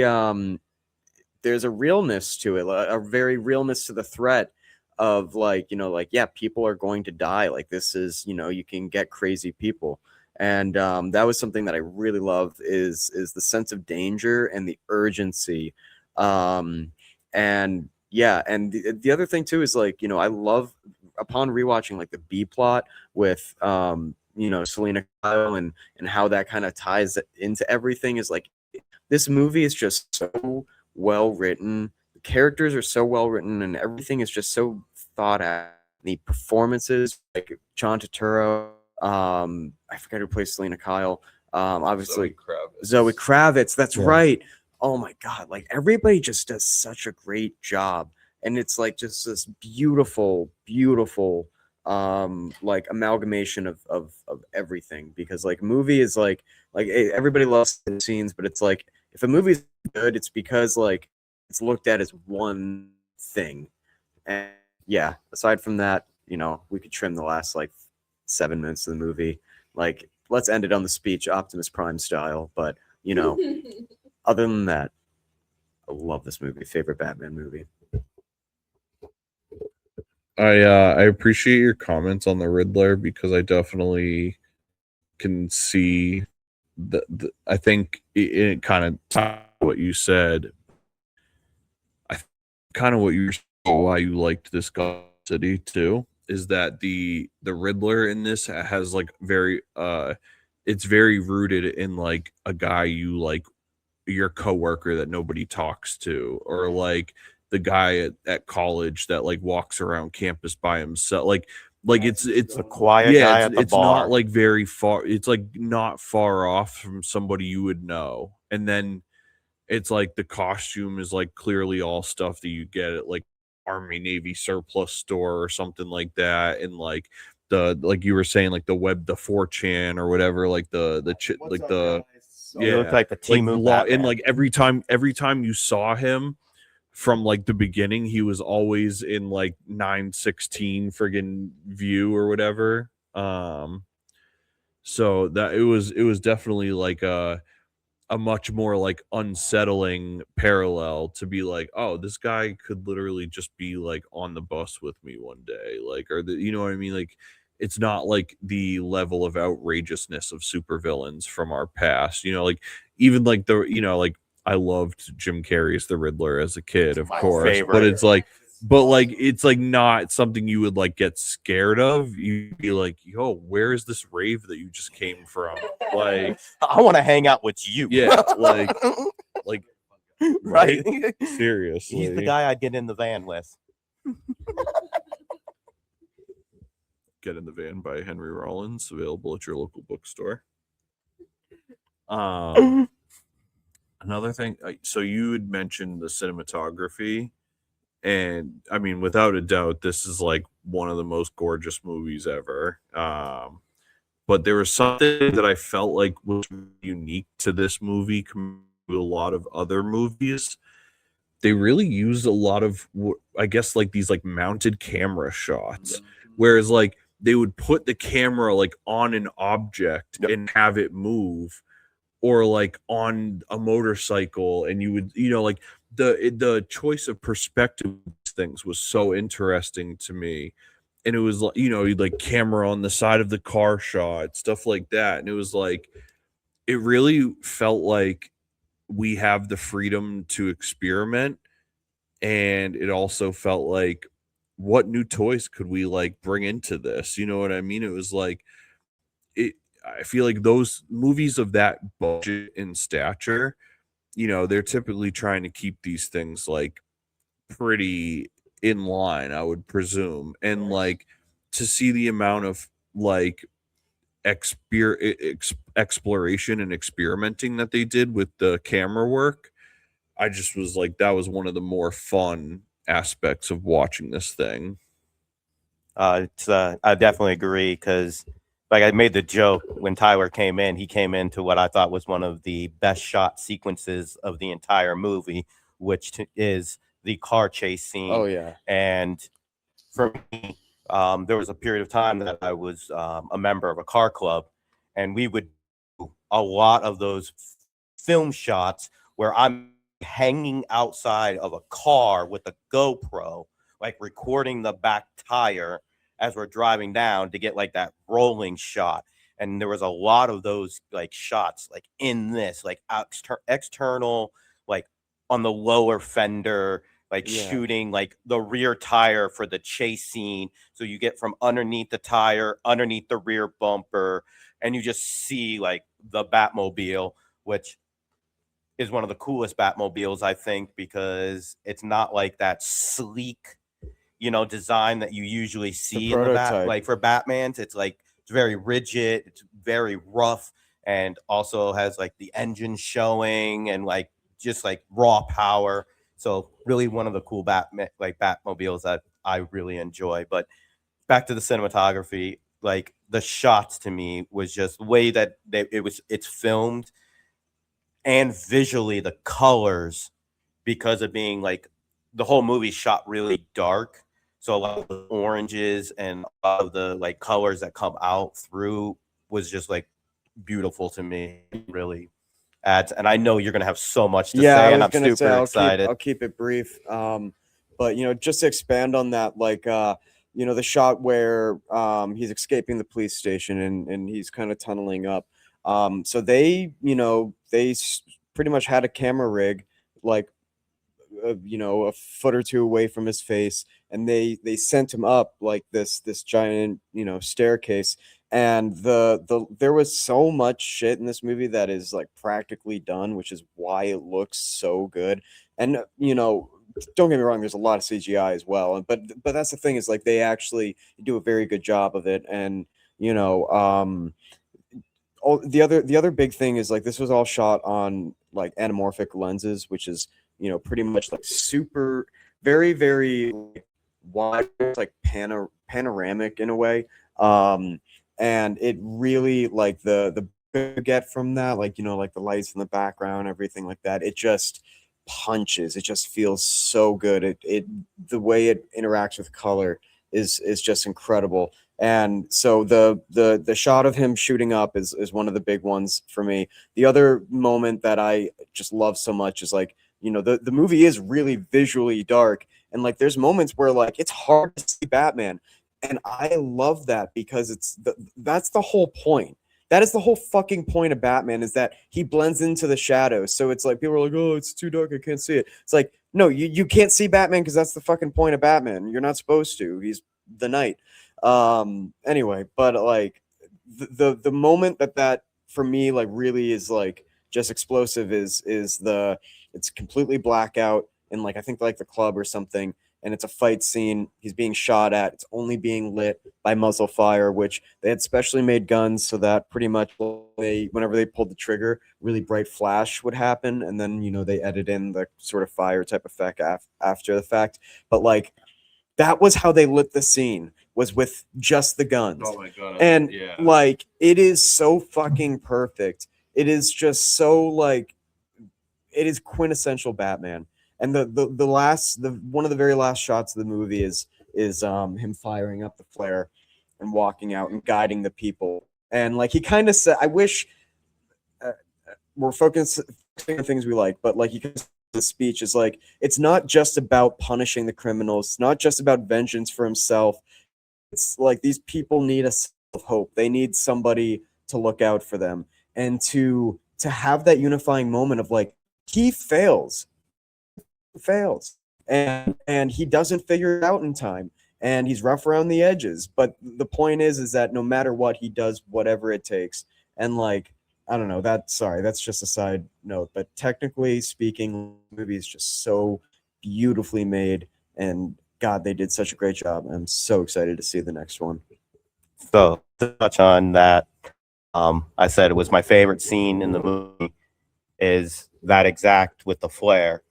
there's a realness to it, a very realness to the threat of like, you know, like, yeah, people are going to die. Like this is, you know, you can get crazy people. And that was something that I really loved is the sense of danger and the urgency. And yeah, and the other thing too is like, you know, I love upon rewatching like the B plot with you know, Selena Kyle and how that kind of ties into everything is like this movie is just so well written. The characters are so well written and everything is just so thought out. The performances, like John Turturro, I forget who plays Selena Kyle. Obviously Zoe Kravitz. That's right. Oh my God. Like everybody just does such a great job. And it's like just this beautiful, beautiful like amalgamation of everything, because like movie is like everybody loves the scenes, but it's like if a movie's good, it's because like it's looked at as one thing. And yeah, aside from that, you know, we could trim the last like 7 minutes of the movie. Like, let's end it on the speech, Optimus Prime style. But you know, other than that, I love this movie. Favorite Batman movie. I appreciate your comments on the Riddler because I definitely can see the I think it kind of what you said. I kind of what you why you liked this City too is that the Riddler in this has like very it's very rooted in like a guy you like, your coworker that nobody talks to, or like the guy at college that like walks around campus by himself. Like it's The quiet guy at the it's bar. not like very far. It's like not far off from somebody you would know. And then it's like the costume is like clearly all stuff that you get at like Army Navy surplus store or something like that. And like the like you were saying, like the 4chan or whatever, like the What's like up, the guys? You look like the team of and Batman. like every time you saw him from like the beginning, he was always in like 916 friggin' view or whatever. So that it was definitely like a much more like unsettling parallel to be like, oh, this guy could literally just be like on the bus with me one day, like, or the, you know what I mean, like it's not like the level of outrageousness of supervillains from our past, you know, like even like the, you know, like I loved Jim Carrey's The Riddler as a kid, of My course, favorite. but it's like it's like not something you would like get scared of. You'd be like, yo, where is this rave that you just came from? Like, I want to hang out with you. yeah, like right. seriously. He's the guy I'd get in the van with. Get in the Van by Henry Rollins, available at your local bookstore. Another thing, so you had mentioned the cinematography, and I mean, without a doubt, this is like one of the most gorgeous movies ever. But there was something that I felt like was unique to this movie compared to a lot of other movies. They really used a lot of, I guess, like these like mounted camera shots, whereas like they would put the camera like on an object and have it move, or like on a motorcycle, and you would, you know, like the choice of perspective things was so interesting to me. And it was like, you know, you'd like camera on the side of the car shot, stuff like that. And it was like, it really felt like we have the freedom to experiment. And it also felt like, what new toys could we like bring into this? You know what I mean? It was like, I feel like those movies of that budget and stature, you know, they're typically trying to keep these things like pretty in line, I would presume. And like to see the amount of like exploration and experimenting that they did with the camera work, I just was like, that was one of the more fun aspects of watching this thing. I definitely agree because, like, I made the joke when Tyler came in. He came into what I thought was one of the best shot sequences of the entire movie, which is the car chase scene. Oh yeah. And for me, there was a period of time that I was a member of a car club, and we would do a lot of those film shots where I'm hanging outside of a car with a GoPro, like recording the back tire as we're driving down to get like that rolling shot. And there was a lot of those like shots like in this, like external, like on the lower fender, like Yeah. shooting like the rear tire for the chase scene. So you get from underneath the tire, underneath the rear bumper, and you just see like the Batmobile, which is one of the coolest Batmobiles, I think, because it's not like that sleek, design that you usually see in the prototype. like for Batman's. It's like it's very rigid, it's very rough, and also has like the engine showing and like just like raw power. So really one of the cool Batmobiles that I really enjoy. But back to the cinematography, like the shots to me was just the way that it's filmed, and visually the colors, because of being like the whole movie shot really dark. So a lot of the oranges and a lot of the like colors that come out through was just like beautiful to me. Really adds, and I know you're gonna have so much to Yeah, I say, and was I'm gonna say super excited. I'll keep it brief. But just to expand on that, like the shot where he's escaping the police station and he's kind of tunneling up. So they pretty much had a camera rig like a foot or two away from his face, and they sent him up like this giant staircase. And there was so much shit in this movie that is like practically done, which is why it looks so good. And don't get me wrong, there's a lot of CGI as well, but that's the thing, is like they actually do a very good job of it. And the other big thing is like this was all shot on like anamorphic lenses, which is pretty much like super very very wide, like panoramic in a way. And it really like the you get from that, like like the lights in the background, everything like that, it just punches, it just feels so good. It the way it interacts with color is just incredible. And so the shot of him shooting up is one of the big ones for me. The other moment that I just love so much is like the movie is really visually dark, and like there's moments where like it's hard to see Batman, and I love that because that's the whole point. That is the whole fucking point of Batman, is that he blends into the shadows. So it's like people are like, oh, it's too dark, I can't see it. It's like, no, you can't see Batman because that's the fucking point of Batman. You're not supposed to. He's the night. Anyway, but like the moment that for me like really is like just explosive is it's completely blackout in like I think like the club or something, and it's a fight scene. He's being shot at. It's only being lit by muzzle fire, which they had specially made guns so that pretty much whenever they pulled the trigger, really bright flash would happen, and then they edit in the sort of fire type effect after the fact. But like that was how they lit the scene, was with just the guns. Oh my god! And yeah, like it is so fucking perfect. It is just so like it is quintessential Batman. And the one of the very last shots of the movie is him firing up the flare and walking out and guiding the people. And like he kind of said, I wish we're focusing on things we like, but like he kind of the speech is like, it's not just about punishing the criminals, it's not just about vengeance for himself. It's like these people need a sense of hope. They need somebody to look out for them, and to have that unifying moment of like he fails, and he doesn't figure it out in time, and he's rough around the edges. But the point is that no matter what, he does whatever it takes. And like I don't know, that's just a side note, but technically speaking, the movie is just so beautifully made, and God, they did such a great job. I'm so excited to see the next one. So to touch on that, I said it was my favorite scene in the movie is that exact with the flare,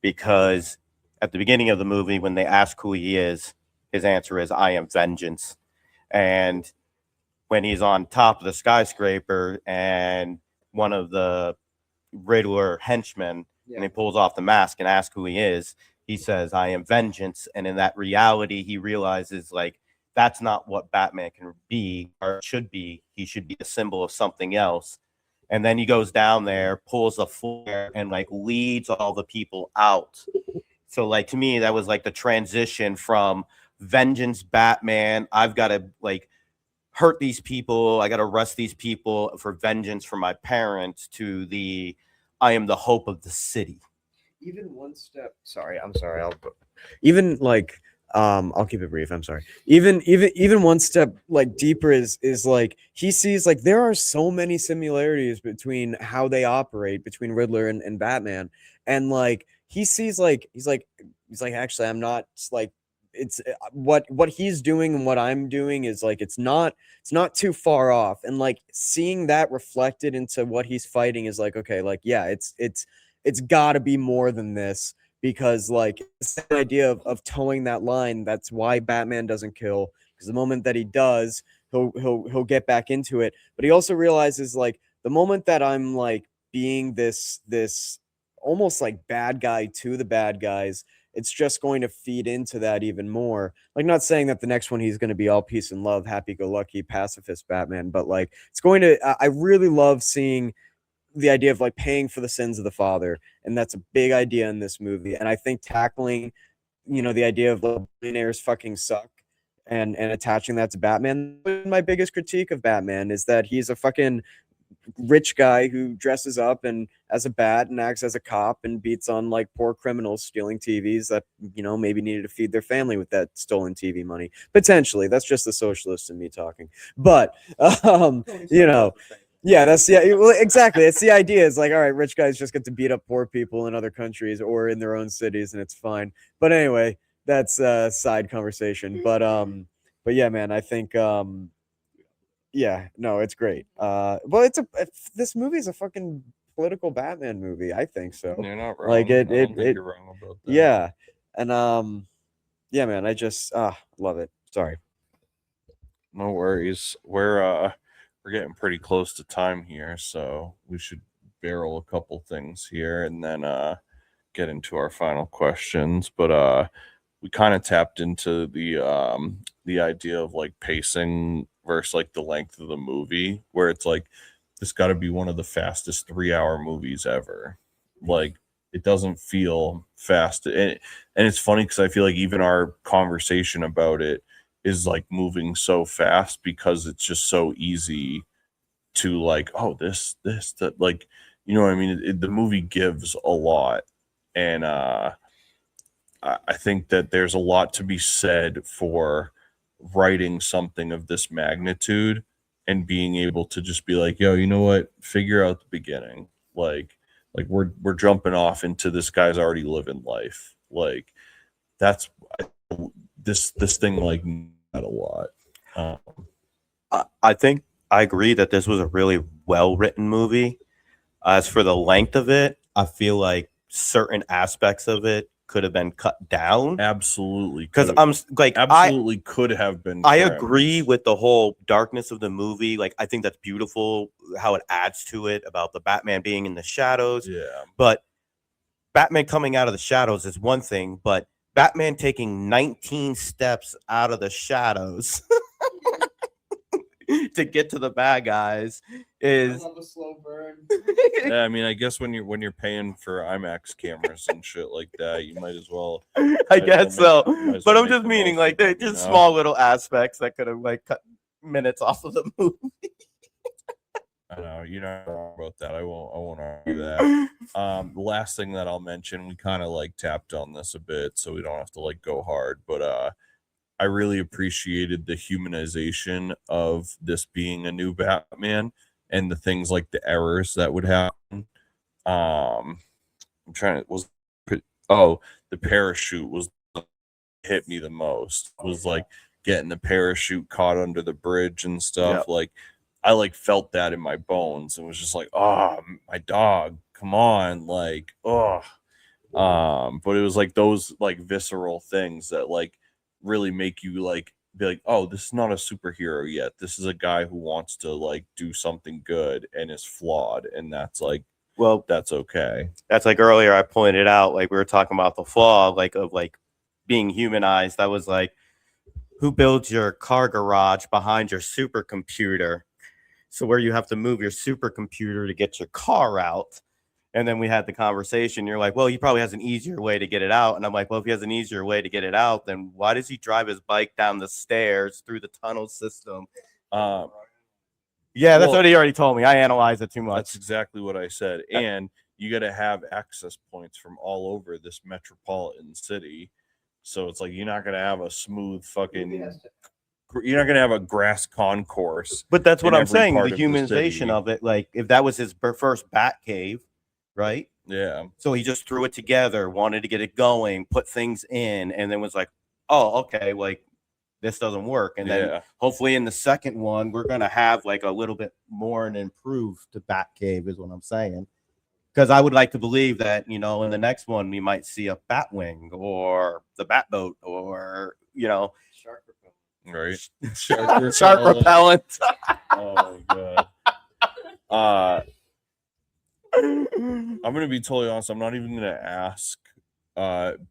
because at the beginning of the movie when they ask who he is, His answer is, I am vengeance. And when he's on top of the skyscraper and one of the Riddler henchmen, and he pulls off the mask and asks who he is, he says, I am vengeance. And in that reality, he realizes, like, that's not what Batman can be or should be. He should be a symbol of something else. And then he goes down there, pulls a flare, and like leads all the people out. So like to me, that was like the transition from vengeance Batman. I've got to like hurt these people. I got to arrest these people for vengeance for my parents, to the I am the hope of the city. Even one step. Sorry, I'm sorry. Even like I'll keep it brief. I'm sorry. Even one step like deeper is like he sees like there are so many similarities between how they operate between Riddler and Batman, and like he sees like he's like actually I'm not like it's what he's doing and what I'm doing is like it's not too far off, and like seeing that reflected into what he's fighting is like okay, like yeah, it's got to be more than this, because like it's the idea of towing that line. That's why Batman doesn't kill, because the moment that he does, he'll get back into it. But he also realizes like the moment that I'm like being this almost like bad guy to the bad guys, it's just going to feed into that even more. Like, not saying that the next one he's going to be all peace and love, happy-go-lucky, pacifist Batman, but like it's going to. I really love seeing the idea of like paying for the sins of the father, and that's a big idea in this movie. And I think tackling, the idea of like, billionaires fucking suck, and attaching that to Batman. My biggest critique of Batman is that he's a fucking rich guy who dresses up and as a bat and acts as a cop and beats on like poor criminals stealing TVs that maybe needed to feed their family with that stolen TV money. Potentially, that's just the socialist in me talking. But yeah, well, exactly. It's the idea. It's like, all right, rich guys just get to beat up poor people in other countries or in their own cities, and it's fine. But anyway, that's a side conversation. But yeah, man, I think yeah, no, it's great. Well, this movie is a fucking political Batman movie. I think so. You're not wrong. Like I don't think you're wrong about that. Yeah, and yeah, man, I just love it. Sorry. No worries. We're getting pretty close to time here, so we should barrel a couple things here and then get into our final questions. But we kind of tapped into the idea of like pacing versus like the length of the movie, where it's like this got to be one of the fastest 3-hour movies ever. Like it doesn't feel fast, and it's funny because I feel like even our conversation about it is like moving so fast because it's just so easy to like, oh, this that, like, what I mean? The movie gives a lot, and I think that there's a lot to be said for writing something of this magnitude and being able to just be like, yo, you know what? Figure out the beginning. Like we're jumping off into this guy's already living life. Like that's this thing like that a lot. I think I agree that this was a really well written movie. As for the length of it, I feel like certain aspects of it could have been cut down. Absolutely, because I'm like absolutely could have been. I agree with the whole darkness of the movie. Like I think that's beautiful how it adds to it about the Batman being in the shadows. Yeah, but Batman coming out of the shadows is one thing, but Batman taking 19 steps out of the shadows to get to the bad guys is I love a slow burn. yeah, I mean, I guess when you're paying for IMAX cameras and shit like that, you might as well. I guess so. But I'm just the meaning most like of they're it, just small little aspects that could have like cut minutes off of the movie. I know you're not wrong about that. I won't argue that. The last thing that I'll mention, we kind of like tapped on this a bit, so we don't have to like go hard. But I really appreciated the humanization of this being a new Batman and the things like the errors that would happen. I'm trying to the parachute was hit me the most. It was like getting the parachute caught under the bridge and stuff. Yep. Like I like felt that in my bones. It was just like, oh, my dog, come on, like, oh. But it was like those like visceral things that like really make you like be like, oh, this is not a superhero yet. This is a guy who wants to like do something good and is flawed, and that's like, Well, that's okay. that's like earlier I pointed out, like we were talking about the flaw, like of like being humanized. I was like, who builds your car garage behind your supercomputer? So where you have to move your supercomputer to get your car out. And then we had the conversation. You're like, well, he probably has an easier way to get it out. And I'm like, well, if he has an easier way to get it out, then why does he drive his bike down the stairs through the tunnel system? Yeah, that's Well, what he already told me. I analyzed it too much. That's exactly what I said. And you got to have access points from all over this metropolitan city. So it's like you're not going to have a smooth fucking. You're not going to have a grass concourse. But that's what in I'm every saying. part The of the humanization city. of it, like if that was his first bat cave, right? Yeah. So he just threw it together, wanted to get it going, put things in, and then was like, oh, okay, like this doesn't work. And then Yeah. hopefully in the second one, we're going to have like a little bit more and improved to bat cave is what I'm saying. Because I would like to believe that, you know, in the next one, we might see a bat wing or the bat boat or, you know, Shark repellent. Right. shark repellent. Oh god. I'm gonna be totally honest. I'm not even gonna ask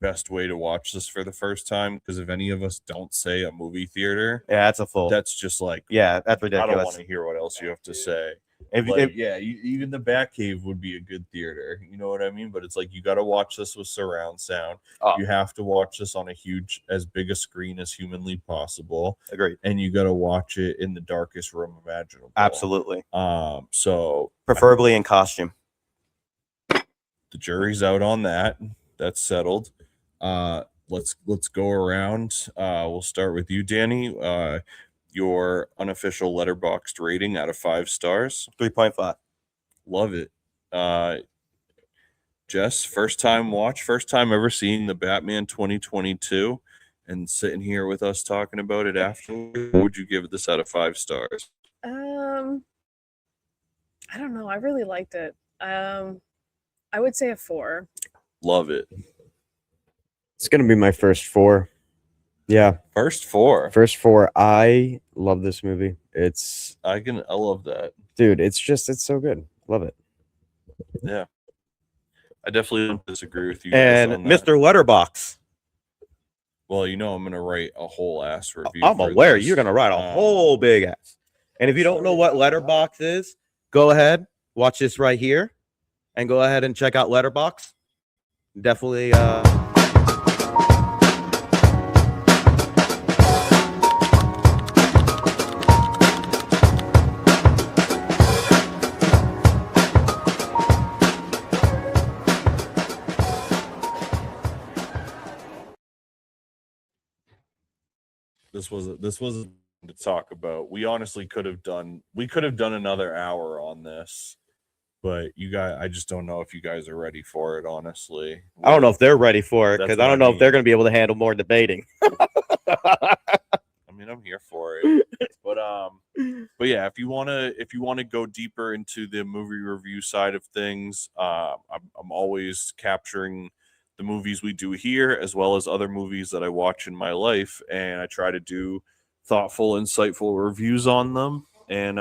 best way to watch this for the first time, because if any of us don't say a movie theater, Yeah, that's a full. that's just like, Yeah, that's I don't ridiculous. want to hear what else you have to say. If, Like, if, yeah, even the Batcave would be a good theater. You know what I mean? But it's like you got to watch this with surround sound. Oh. You have to watch this on as big a screen as humanly possible, agreed. and you got to watch it in the darkest room imaginable. Absolutely. So Preferably in costume. the jury's out on that. That's settled. Let's go around. We'll start with you, Danny. Your unofficial letterboxed rating out of 5 stars. 3.5. Love it. Jess, first time ever seeing the Batman 2022 and sitting here with us talking about it after. What would you give this out of 5 stars? I don't know. I really liked it. I would say a 4. Love it. It's gonna be my first 4. Yeah, First 4. first 4. I love this movie. It's I love that. dude. It's so good. Love it. Yeah. I definitely don't disagree with you guys And on that. Mr. Letterbox. Well, you know I'm gonna write a whole ass review. I'm for aware this. you're gonna write a whole big ass. And if you don't know what Letterbox is, go ahead, watch this right here, and go ahead and check out Letterbox. Definitely. This was to talk about. We honestly could have done another hour on this, but you guys, I just don't know if you guys are ready for it, honestly. I don't know if they're ready for it That's because what I I don't know if mean. they're going to be able to handle more debating. I mean, I'm here for it. But yeah, if you want to go deeper into the movie review side of things, I'm always capturing the movies we do here as well as other movies that I watch in my life, and I try to do thoughtful, insightful reviews on them. And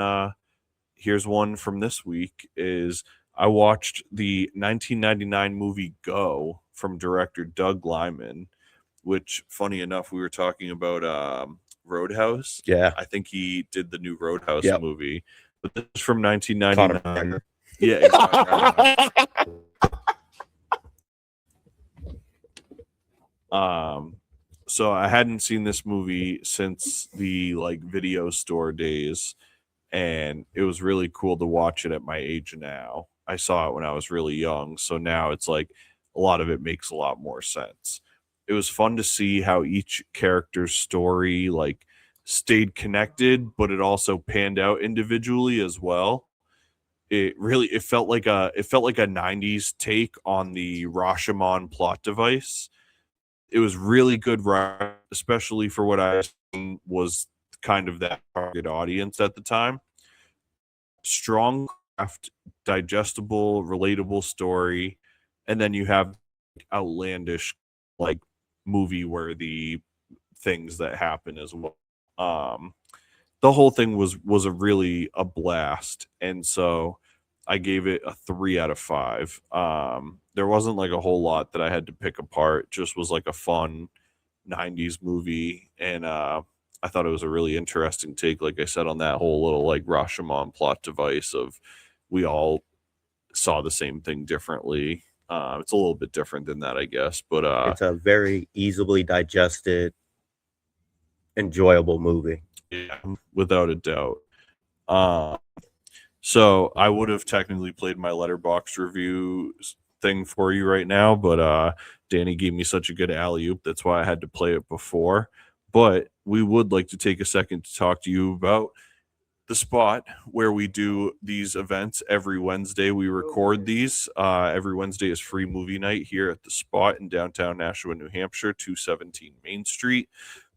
here's one from this week is I watched the 1999 movie Go from director Doug Liman, which, funny enough, we were talking about Roadhouse. Yeah. I think he did the new Roadhouse Yep. movie, but this is from Conor 1999. McGregor. Yeah, exactly. So I hadn't seen this movie since the like video store days, and it was really cool to watch it at my age now. I saw it when I was really young, so now it's like a lot of it makes a lot more sense. It was fun to see how each character's story like stayed connected, but it also panned out individually as well. It felt like a 90s take on the Rashomon plot device. It was really good, especially for what I assume was kind of that target audience at the time. Strong craft, digestible, relatable story, and then you have outlandish like movie where the things that happen as well. The whole thing was a blast, and so I gave it a 3 out of 5. There wasn't like a whole lot that I had to pick apart. It just was like a fun 90s movie, and I thought it was a really interesting take, like I said, on that whole little like Rashomon plot device of we all saw the same thing differently. It's a little bit different than that, I guess, but It's a very easily digested, enjoyable movie. yeah, without a doubt. So I would have technically played my Letterboxd review thing for you right now, but Danny gave me such a good alley-oop, that's why I had to play it before. But we would like to take a second to talk to you about the spot where we do these events every Wednesday. We record these. Every Wednesday is free movie night here at the Spot in downtown Nashua, New Hampshire, 217 Main Street.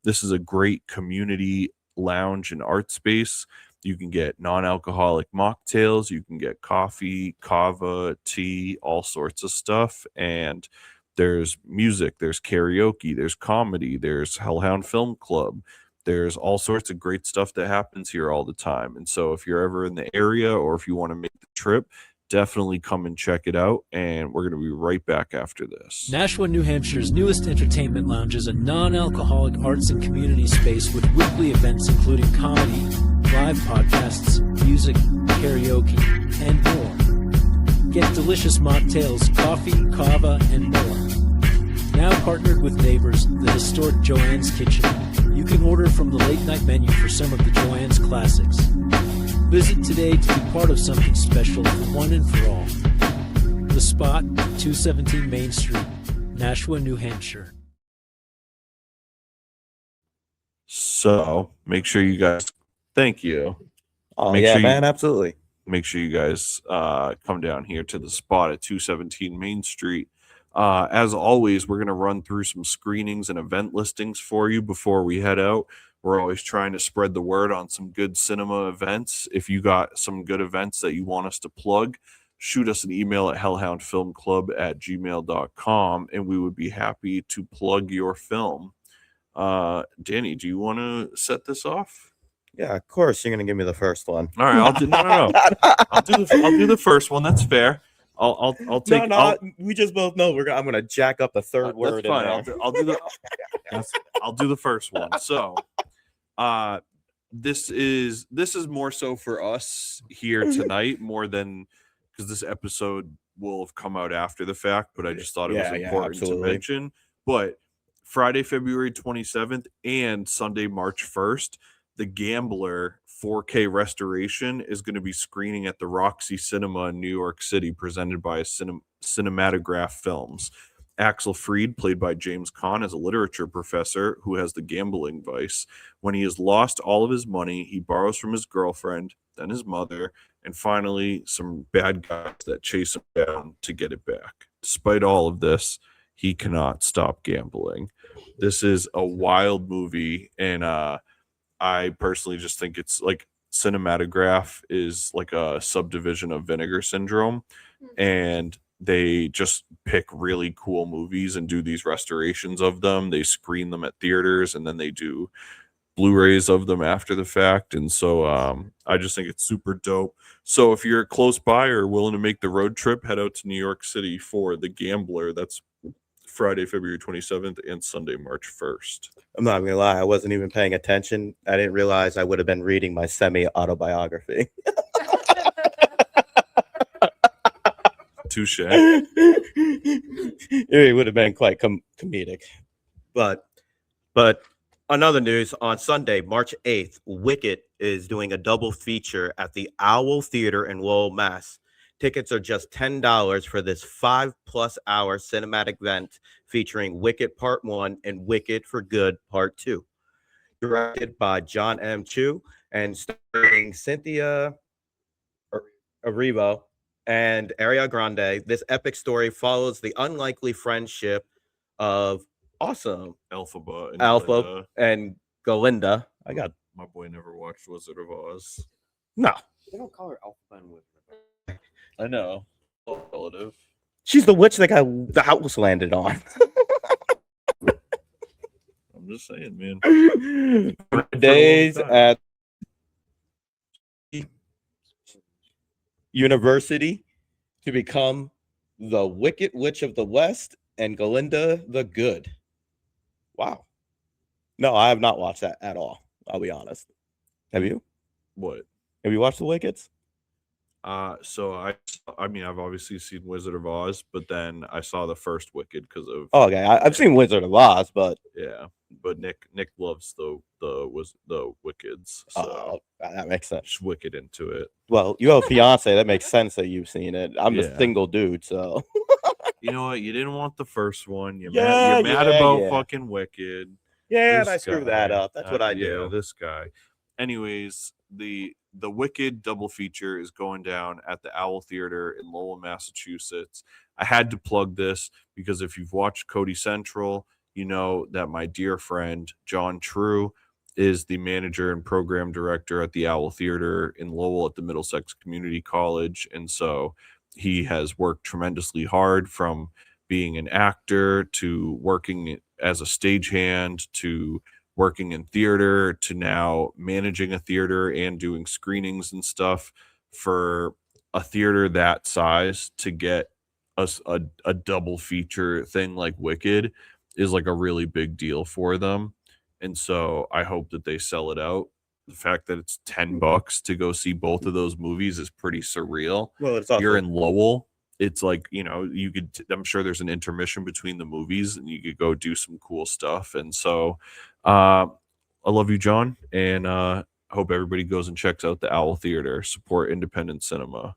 This is a great community lounge and art space. You can get non-alcoholic mocktails. You can get coffee, kava, tea, all sorts of stuff. And there's music, there's karaoke, there's comedy, there's Hellhound Film Club. There's all sorts of great stuff that happens here all the time. And so if you're ever in the area or if you want to make the trip, definitely come and check it out. And we're going to be right back after this. Nashua, New Hampshire's newest entertainment lounge is a non-alcoholic arts and community space with weekly events including comedy, live podcasts, music, karaoke, and more. Get delicious mocktails, coffee, kava, and more. Now partnered with Neighbors, the historic Joanne's Kitchen, you can order from the late-night menu for some of the Joanne's classics. Visit today to be part of something special for one and for all. The Spot, 217 Main Street, Nashua, New Hampshire. So make sure you guys, thank you. Oh, Make yeah, sure you- man, absolutely. Make sure you guys come down here to the Spot at 217 Main Street. As always, we're going to run through some screenings and event listings for you before we head out. We're always trying to spread the word on some good cinema events. If you got some good events that you want us to plug, shoot us an email at hellhoundfilmclub@gmail.com, and we would be happy to plug your film. Danny, do you want to set this off? Yeah, of course. You're gonna give me the first one. All right, I'll do no. I'll do the first one. That's fair. I'll take. We just both know I'm gonna jack up a third word. That's fine. In there. I'll do the first one. So, this is more so for us here tonight, more than because this episode will have come out after the fact. But I just thought it was important to absolutely. mention. But Friday, February 27th, and Sunday, March 1st. The Gambler 4K restoration is going to be screening at the Roxy Cinema in New York City, presented by Cinematograph Films. Axel Fried, played by James Caan, is a literature professor who has the gambling vice. When he has lost all of his money, he borrows from his girlfriend, then his mother, and finally some bad guys that chase him down to get it back. Despite all of this, he cannot stop gambling. This is a wild movie, and I personally just think it's like Cinematograph is like a subdivision of Vinegar Syndrome, and they just pick really cool movies and do these restorations of them. They screen them at theaters, and then they do Blu-rays of them after the fact. And so I just think it's super dope. So if you're close by or willing to make the road trip, head out to New York City for The Gambler. That's Friday, February 27th and Sunday, March 1st. I'm not gonna lie, I wasn't even paying attention. I didn't realize I would have been reading my semi-autobiography. Touche. It would have been quite comedic. But another news, on Sunday, March 8th, Wicked is doing a double feature at the Owl Theater in Lowell, Mass. Tickets are just $10 for this 5+ hour cinematic event featuring Wicked Part 1 and Wicked for Good Part 2. Directed by John M. Chu and starring Cynthia Erivo and Ariana Grande. This epic story follows the unlikely friendship of awesome Alphaba and Alpha Glinda. and Galinda. My boy never watched Wizard of Oz. No. They don't call her Alpha and Wizard. I know. Relative. She's the witch that the house landed on. I'm just saying, man. Days at University to become the Wicked Witch of the West and Galinda the Good. Wow. No, I have not watched that at all. I'll be honest. Have you? What? Have you watched The Wickeds? So I mean, I've obviously seen Wizard of Oz, but then I saw the first Wicked because of Oh, okay. I've seen Wizard of Oz, but yeah. But Nick loves the Wickeds, so oh, that makes sense. just wicked into it. Well, you have a fiance. That makes sense that you've seen it. I'm a Yeah. single dude, so You know what? You didn't want the first one. You're Yeah, mad yeah, about yeah. fucking Wicked. yeah, This and I screw that guy. up. That's what I Yeah, do. this guy. Anyways, the Wicked double feature is going down at the Owl Theater in Lowell, Massachusetts. I had to plug this because if you've watched Cody Central, you know that my dear friend John True is the manager and program director at the Owl Theater in Lowell at the Middlesex Community College, and so he has worked tremendously hard from being an actor to working as a stagehand to working in theater to now managing a theater and doing screenings and stuff for a theater that size to get us a double feature thing like Wicked is like a really big deal for them. And so I hope that they sell it out. The fact that it's $10 to go see both of those movies is pretty surreal. Well, it's also You're in Lowell. It's like, you know, you could, I'm sure there's an intermission between the movies and you could go do some cool stuff. And so I love you, John. And I hope everybody goes and checks out the Owl Theater, support independent cinema.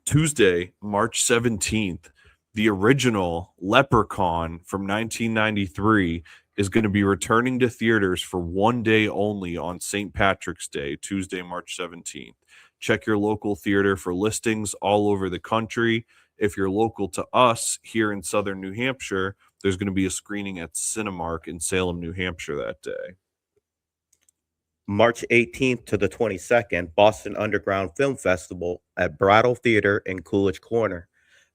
Tuesday, March 17th, the original Leprechaun from 1993 is going to be returning to theaters for one day only on St. Patrick's Day, Tuesday, March 17th. Check your local theater for listings all over the country. If you're local to us here in Southern New Hampshire, there's going to be a screening at Cinemark in Salem, New Hampshire that day. March 18th to the 22nd, Boston Underground Film Festival at Brattle Theater in Coolidge Corner.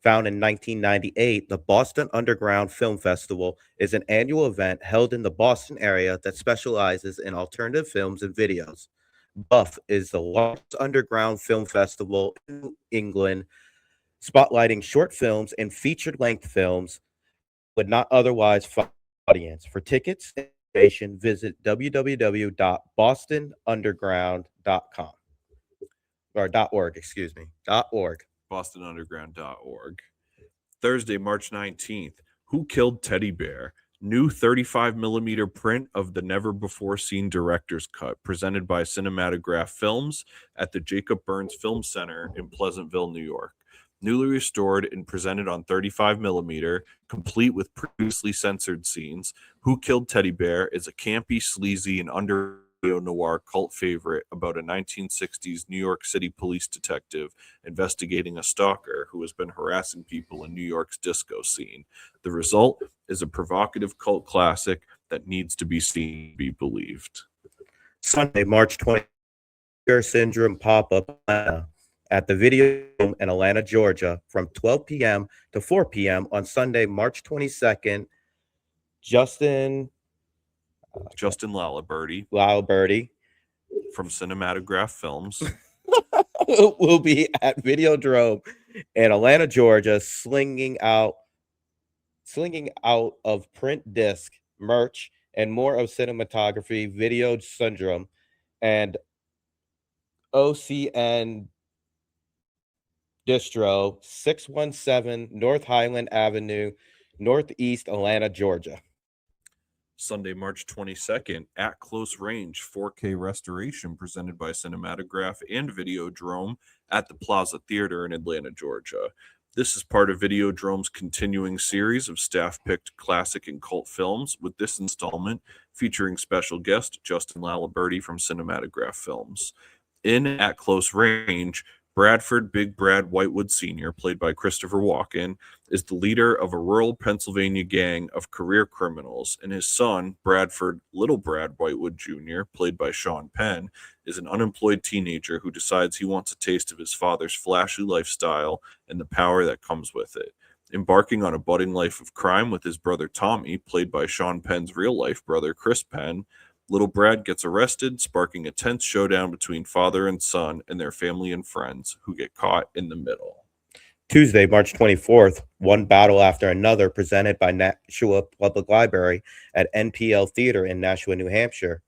Founded in 1998, the Boston Underground Film Festival is an annual event held in the Boston area that specializes in alternative films and videos. BUFF is the largest underground film festival in New England, spotlighting short films and featured-length films would not otherwise find an audience. For tickets and information, visit www.bostonunderground.com or .org, excuse me, .org. BostonUnderground.org. Thursday, March 19th. Who Killed Teddy Bear? New 35mm print of the never-before-seen director's cut presented by Cinematograph Films at the Jacob Burns Film Center in Pleasantville, New York. Newly restored and presented on 35mm, complete with previously censored scenes, Who Killed Teddy Bear is a campy, sleazy, and noir cult favorite about a 1960s New York City police detective investigating a stalker who has been harassing people in New York's disco scene. The result is a provocative cult classic that needs to be seen to be believed. Sunday, March 20th, Syndrome pop-up at the Video Room in Atlanta, Georgia, from 12 p.m. to 4 p.m. on Sunday, March 22nd. Justin Laliberty from Cinematograph Films will be at Videodrome in Atlanta, Georgia, slinging out of print disc, merch, and more of cinematography, Video Syndrome, and OCN Distro, 617 North Highland Avenue, Northeast Atlanta, Georgia. Sunday, March 22nd, At Close Range 4K restoration presented by Cinematograph and Videodrome at the Plaza Theater in Atlanta, Georgia. This is part of Videodrome's continuing series of staff-picked classic and cult films, with this installment featuring special guest Justin Laliberty from Cinematograph Films. In At Close Range, Bradford Big Brad Whitewood Sr., played by Christopher Walken, is the leader of a rural Pennsylvania gang of career criminals, and his son, Bradford Little Brad Whitewood Jr., played by Sean Penn, is an unemployed teenager who decides he wants a taste of his father's flashy lifestyle and the power that comes with it. Embarking on a budding life of crime with his brother Tommy, played by Sean Penn's real-life brother Chris Penn, little Brad gets arrested, sparking a tense showdown between father and son and their family and friends, who get caught in the middle. Tuesday, March 24th, One Battle After Another, presented by Nashua Public Library at NPL Theater in Nashua, New Hampshire,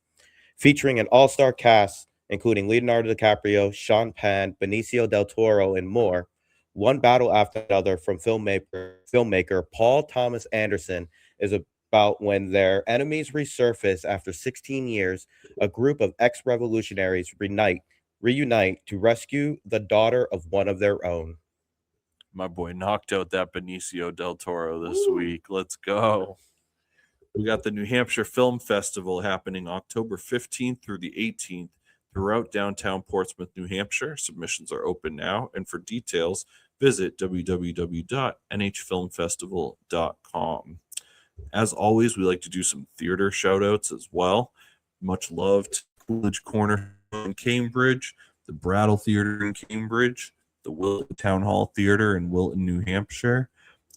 featuring an all-star cast including Leonardo DiCaprio, Sean Penn, Benicio del Toro, and more. One Battle After Another from filmmaker Paul Thomas Anderson is about when their enemies resurface after 16 years, a group of ex-revolutionaries reunite to rescue the daughter of one of their own. My boy knocked out that Benicio del Toro this week. Let's go. We got the New Hampshire Film Festival happening October 15th through the 18th throughout downtown Portsmouth, New Hampshire. Submissions are open now, and for details, visit www.nhfilmfestival.com. As always, we like to do some theater shout-outs as well. Much love to Coolidge Corner in Cambridge, the Brattle Theater in Cambridge, the Wilton Town Hall Theater in Wilton, New Hampshire.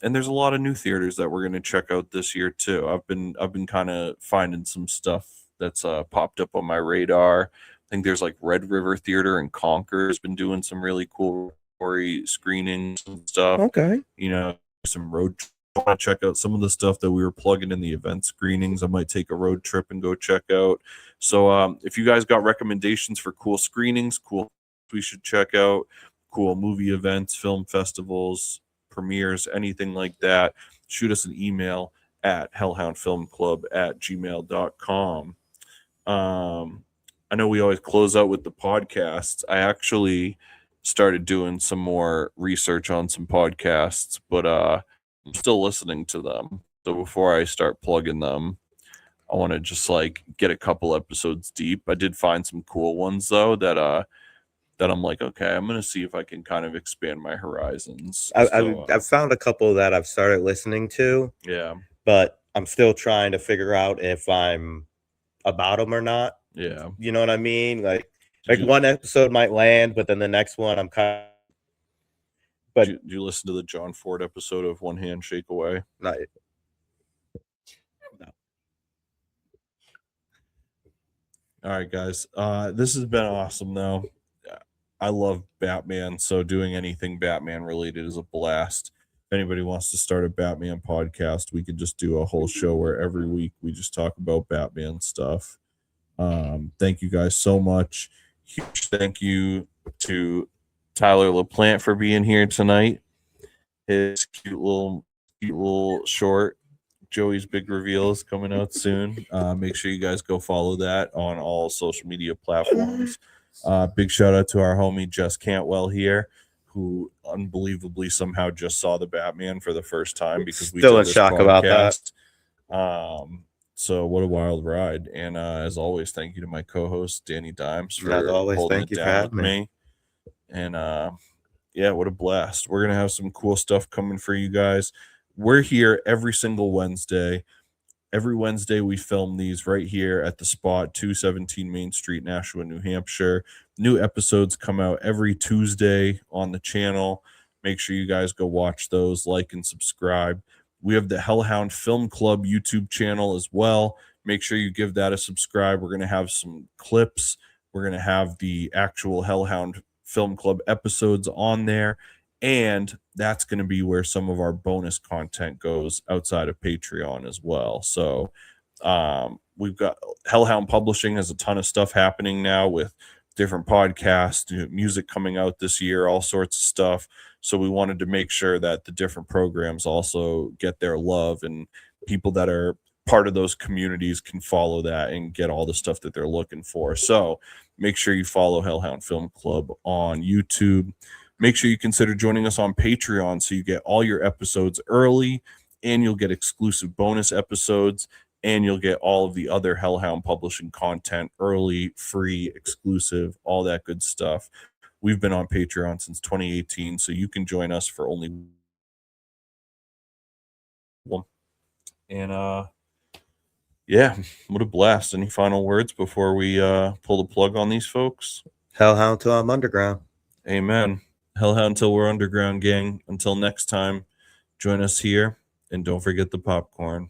And there's a lot of new theaters that we're going to check out this year too. I've been kind of finding some stuff that's popped up on my radar. I think there's like Red River Theater in Concord has been doing some really cool screenings and stuff. Okay. You know, some road trips. I want to check out some of the stuff that we were plugging in the event screenings. I might take a road trip and go check out. So if you guys got recommendations for cool screenings, cool we should check out, cool movie events, film festivals, premieres, anything like that, shoot us an email at hellhoundfilmclub@gmail.com. I know we always close out with the podcasts. I actually started doing some more research on some podcasts, but I'm still listening to them. So before I start plugging them, I want to just like get a couple episodes deep. I did find some cool ones though that I'm like, okay, I'm gonna see if I can kind of expand my horizons. I've found a couple that I've started listening to. Yeah. But I'm still trying to figure out if I'm about them or not. Yeah. You know what I mean? Like one episode might land, but then the next one I'm kind of. But did you listen to the John Ford episode of One Handshake Away? Not. No. All right, guys. This has been awesome, though. I love Batman, so doing anything Batman related is a blast. If anybody wants to start a Batman podcast, we could just do a whole show where every week we just talk about Batman stuff. Thank you guys so much. Huge thank you to Tyler LaPlant for being here tonight. His cute little short, Joey's Big Reveal, is coming out soon. Make sure you guys go follow that on all social media platforms. Big shout out to our homie Jess Cantwell here, who unbelievably somehow just saw the Batman for the first time because we still did in this shock about that. So what a wild ride. And as always, thank you to my co-host Danny Dymez for As always, holding thank it you for down having with me. And yeah, what a blast. We're gonna have some cool stuff coming for you guys. We're here every single Wednesday. Every Wednesday, we film these right here at the spot, 217 Main Street, Nashua, New Hampshire. New episodes come out every Tuesday on the channel. Make sure you guys go watch those, like and subscribe. We have the Hellhound Film Club YouTube channel as well. Make sure you give that a subscribe. We're going to have some clips. We're going to have the actual Hellhound Film Club episodes on there. And that's going to be where some of our bonus content goes outside of Patreon as well. So we've got Hellhound Publishing has a ton of stuff happening now with different podcasts, music coming out this year, all sorts of stuff. So we wanted to make sure that the different programs also get their love and people that are part of those communities can follow that and get all the stuff that they're looking for. So make sure you follow Hellhound Film Club on YouTube. Make sure you consider joining us on Patreon so you get all your episodes early and you'll get exclusive bonus episodes and you'll get all of the other Hellhound Publishing content early, free, exclusive, all that good stuff. We've been on Patreon since 2018, so you can join us for only one. And yeah, what a blast. Any final words before we pull the plug on these folks? Hellhound till I'm underground. Amen. Hellhound till we're underground, gang. Until next time, Join us here, and don't forget the popcorn.